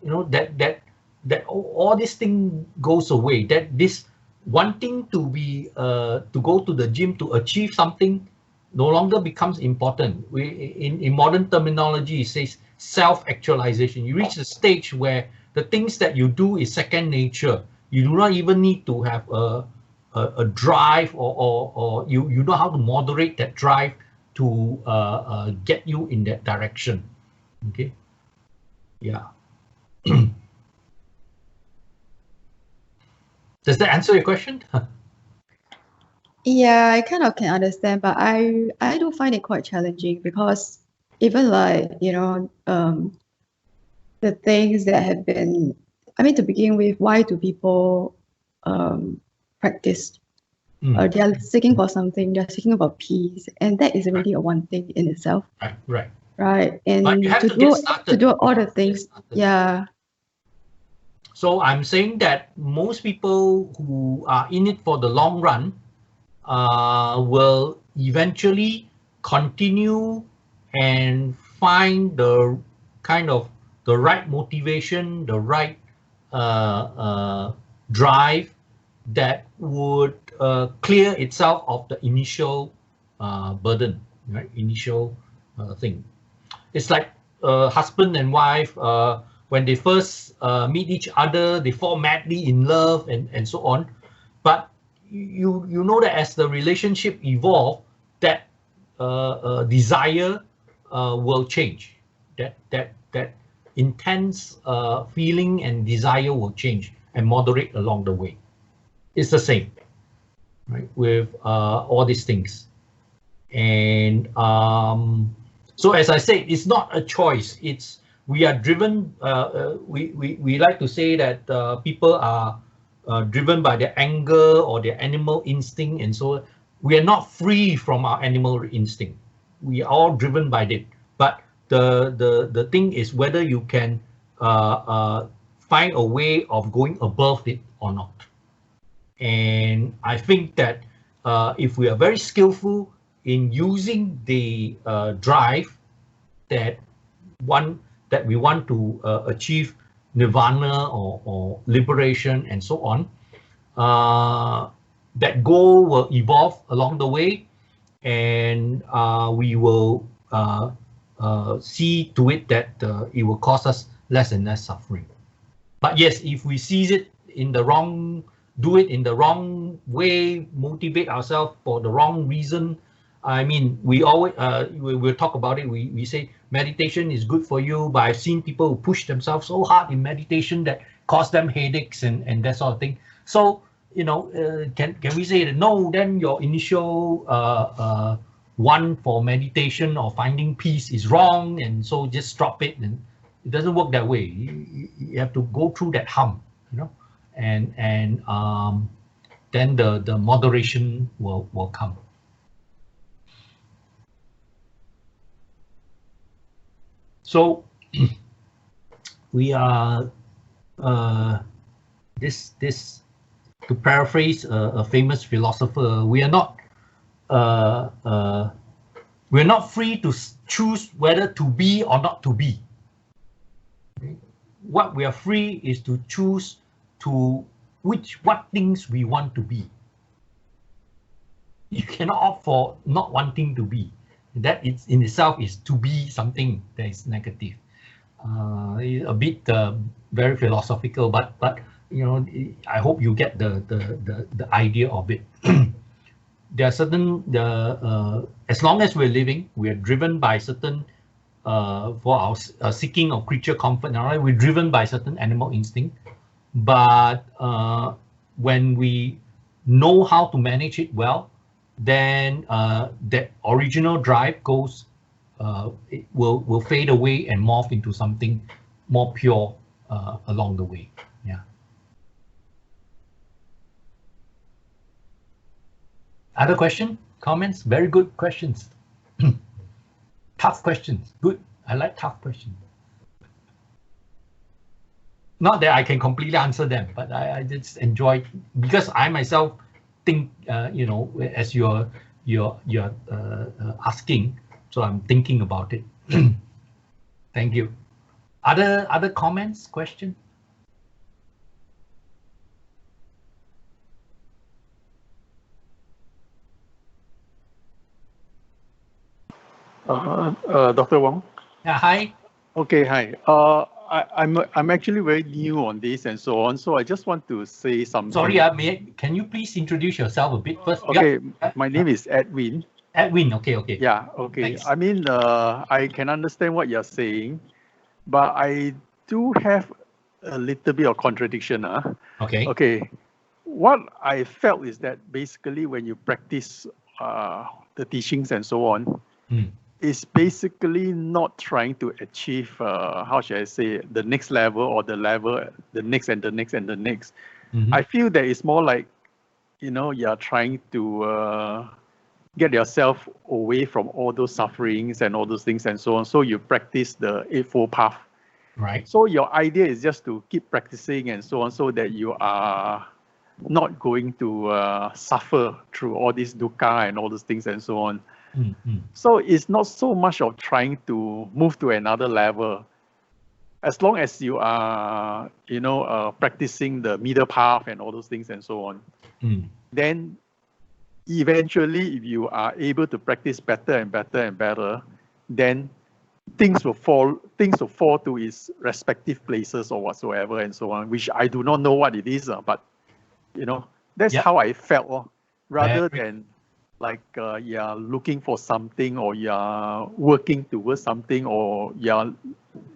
that all this thing goes away. That this wanting to be to go to the gym to achieve something no longer becomes important. In modern terminology, it says self-actualization. You reach the stage where the things that you do is second nature. You do not even need to have a drive or you know how to moderate that drive to get you in that direction. Okay. Yeah. Does that answer your question? Yeah, I kind of can understand, but I do find it quite challenging because even like, the things that have been, to begin with, why do people practice? They are seeking for something, they're seeking about peace, and that is already a one thing in itself. Right. And but you have to do all the things, yeah. So I'm saying that most people who are in it for the long run will eventually continue and find the kind of the right motivation, the right drive that would clear itself of the initial burden, right? Initial thing. It's like husband and wife, when they first meet each other, they fall madly in love and so on. But you know that as the relationship evolve, that desire will change. That intense feeling and desire will change and moderate along the way. It's the same, right, with all these things. And so as I said, it's not a choice. It's we are driven. We like to say that people are driven by their anger or their animal instinct, and so we are not free from our animal instinct. We are all driven by it. But the thing is whether you can find a way of going above it or not. And I think that if we are very skillful in using the drive that we want to achieve nirvana or liberation and so on, that goal will evolve along the way, and we will see to it that it will cause us less and less suffering. But yes, if we seize it in the wrong, do it in the wrong way, motivate ourselves for the wrong reason. I mean, we always we'll talk about it. We say meditation is good for you, but I've seen people who push themselves so hard in meditation that cause them headaches and that sort of thing. So can we say that no? Then your initial one for meditation or finding peace is wrong, and so just drop it. And it doesn't work that way. You have to go through that hump, and then the moderation will come. So we are this to paraphrase a famous philosopher, we are not free to choose whether to be or not to be. What we are free is to choose to what things we want to be. You cannot opt for not wanting to be. That in itself is to be something that is negative. A bit very philosophical, but I hope you get the idea of it. There are certain as long as we're living, we are driven by certain for our seeking of creature comfort. Now, we're driven by certain animal instinct, but when we know how to manage it well, then that original drive goes, it will fade away and morph into something more pure along the way. Yeah. Other question, comments? Very good questions. Tough questions. Good. I like tough questions. Not that I can completely answer them, but I just enjoy, because I myself think, you know, as you're asking, so I'm thinking about it. Thank you. Other comments, questions? Dr. Wong. Yeah, hi. Okay, hi. I'm actually very new on this and so on, so I just want to say something. Sorry, can you please introduce yourself a bit first? Okay, my name is Edwin. Edwin, okay. Yeah, okay. Thanks. I mean, I can understand what you're saying, but I do have a little bit of contradiction. Okay. Okay. What I felt is that basically when you practice the teachings and so on, is basically not trying to achieve, how should I say, the next level or the level, the next and the next and the next. I feel that it's more like, you know, you're trying to get yourself away from all those sufferings and all those things and so on. So you practice the eightfold path. Right. So your idea is just to keep practicing and so on, so that you are not going to suffer through all this dukkha and all those things and so on. So it's not so much of trying to move to another level. As long as you are, you know, practicing the middle path and all those things and so on, then eventually, if you are able to practice better and better and better, then things will fall to its respective places or whatsoever and so on, which I do not know what it is, but you know, that's how I felt, rather than like you're looking for something, or you're working towards something, or you're,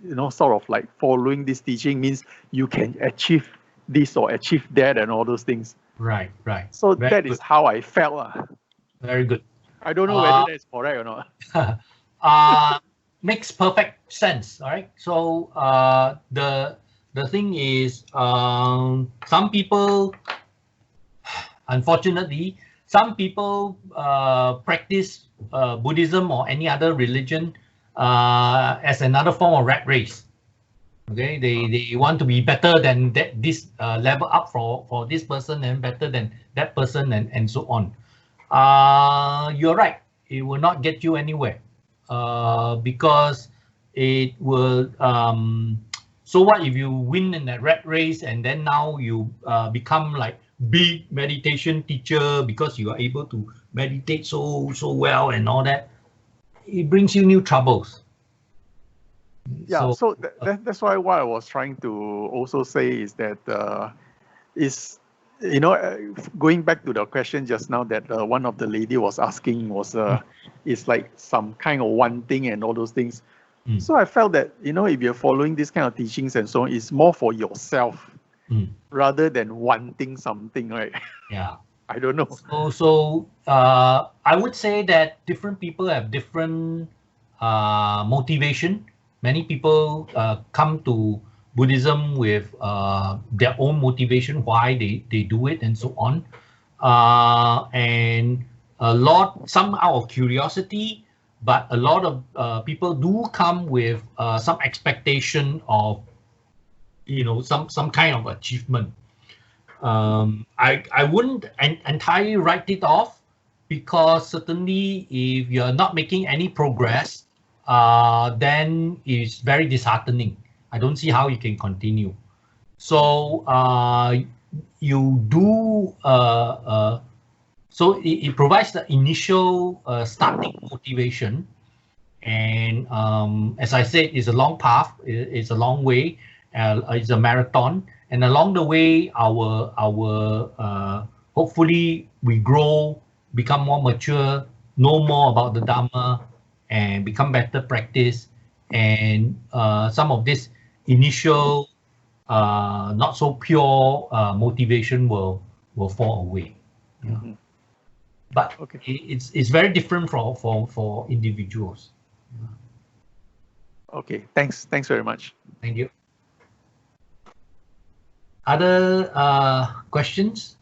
you know, sort of like following this teaching means you can achieve this or achieve that and all those things. Right. So that is how I felt. Very good. I don't know whether that's correct or not. Makes perfect sense. All right. So the thing is, some people, unfortunately, some people practice Buddhism or any other religion as another form of rat race. Okay, they want to be better than this level up for this person, and better than that person, and so on. You're right. It will not get you anywhere because it will. So what if you win in that rat race, and then now you become like big meditation teacher because you are able to meditate so well and all that? It brings you new troubles. Yeah, so that's why what I was trying to also say is that you know, going back to the question just now that one of the lady was asking was is like some kind of one thing and all those things. So I felt that, you know, if you're following this kind of teachings and so on, it's more for yourself rather than wanting something, right? Yeah. I don't know. So I would say that different people have different motivation. Many people come to Buddhism with their own motivation, why they do it and so on. And some out of curiosity, but a lot of people do come with some expectation of, you know, some kind of achievement. I wouldn't entirely write it off, because certainly if you're not making any progress, then it's very disheartening. I don't see how you can continue. So you do, so it provides the initial starting motivation. And as I said, it's a long path, it's a long way, it's a marathon. And along the way, our hopefully we grow, become more mature, know more about the Dhamma, and become better practice. And some of this initial not so pure motivation will fall away. Yeah. but Okay. it's very different for individuals. Okay, thanks very much. Thank you. Other questions?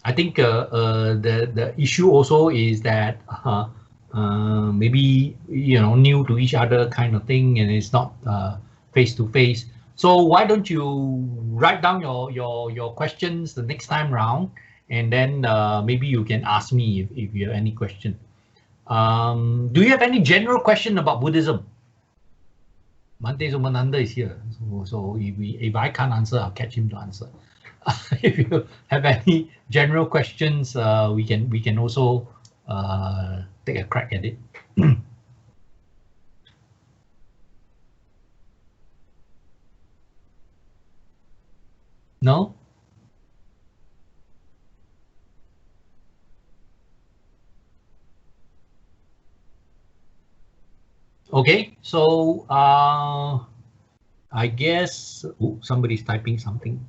I think the issue also is that maybe new to each other kind of thing, and it's not face to face. So why don't you write down your questions the next time round, and then maybe you can ask me if you have any question. Do you have any general question about Buddhism? Mante Sumananda is here, so if I can't answer, I'll catch him to answer. If you have any general questions, we can also take a crack at it. No? Okay, so I guess somebody's typing something.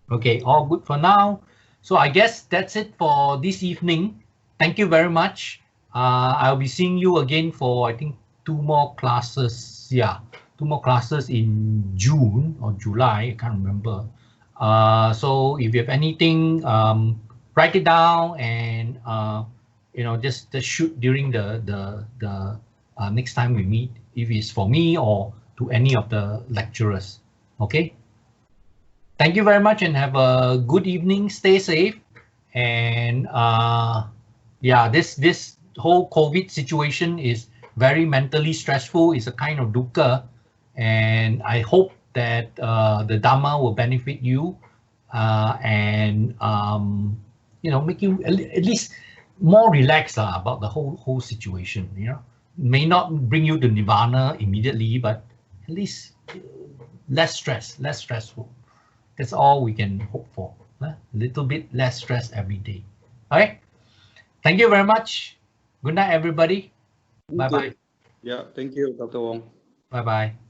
Okay, all good for now. So I guess that's it for this evening. Thank you very much. I'll be seeing you again for, I think, 2 more classes. Yeah, 2 more classes in June or July, I can't remember. So if you have anything, write it down, and just shoot during the next time we meet, if it's for me or to any of the lecturers. Okay. Thank you very much and have a good evening. Stay safe. And yeah, this whole COVID situation is very mentally stressful. It's a kind of dukkha. And I hope that the Dhamma will benefit you and make you at least more relaxed about the whole situation. May not bring you to Nirvana immediately, but at least less stress, less stressful. That's all we can hope for. A little bit less stress every day. All right. Thank you very much. Good night, everybody. Bye-bye. Yeah, thank you, Dr. Wong. Bye-bye.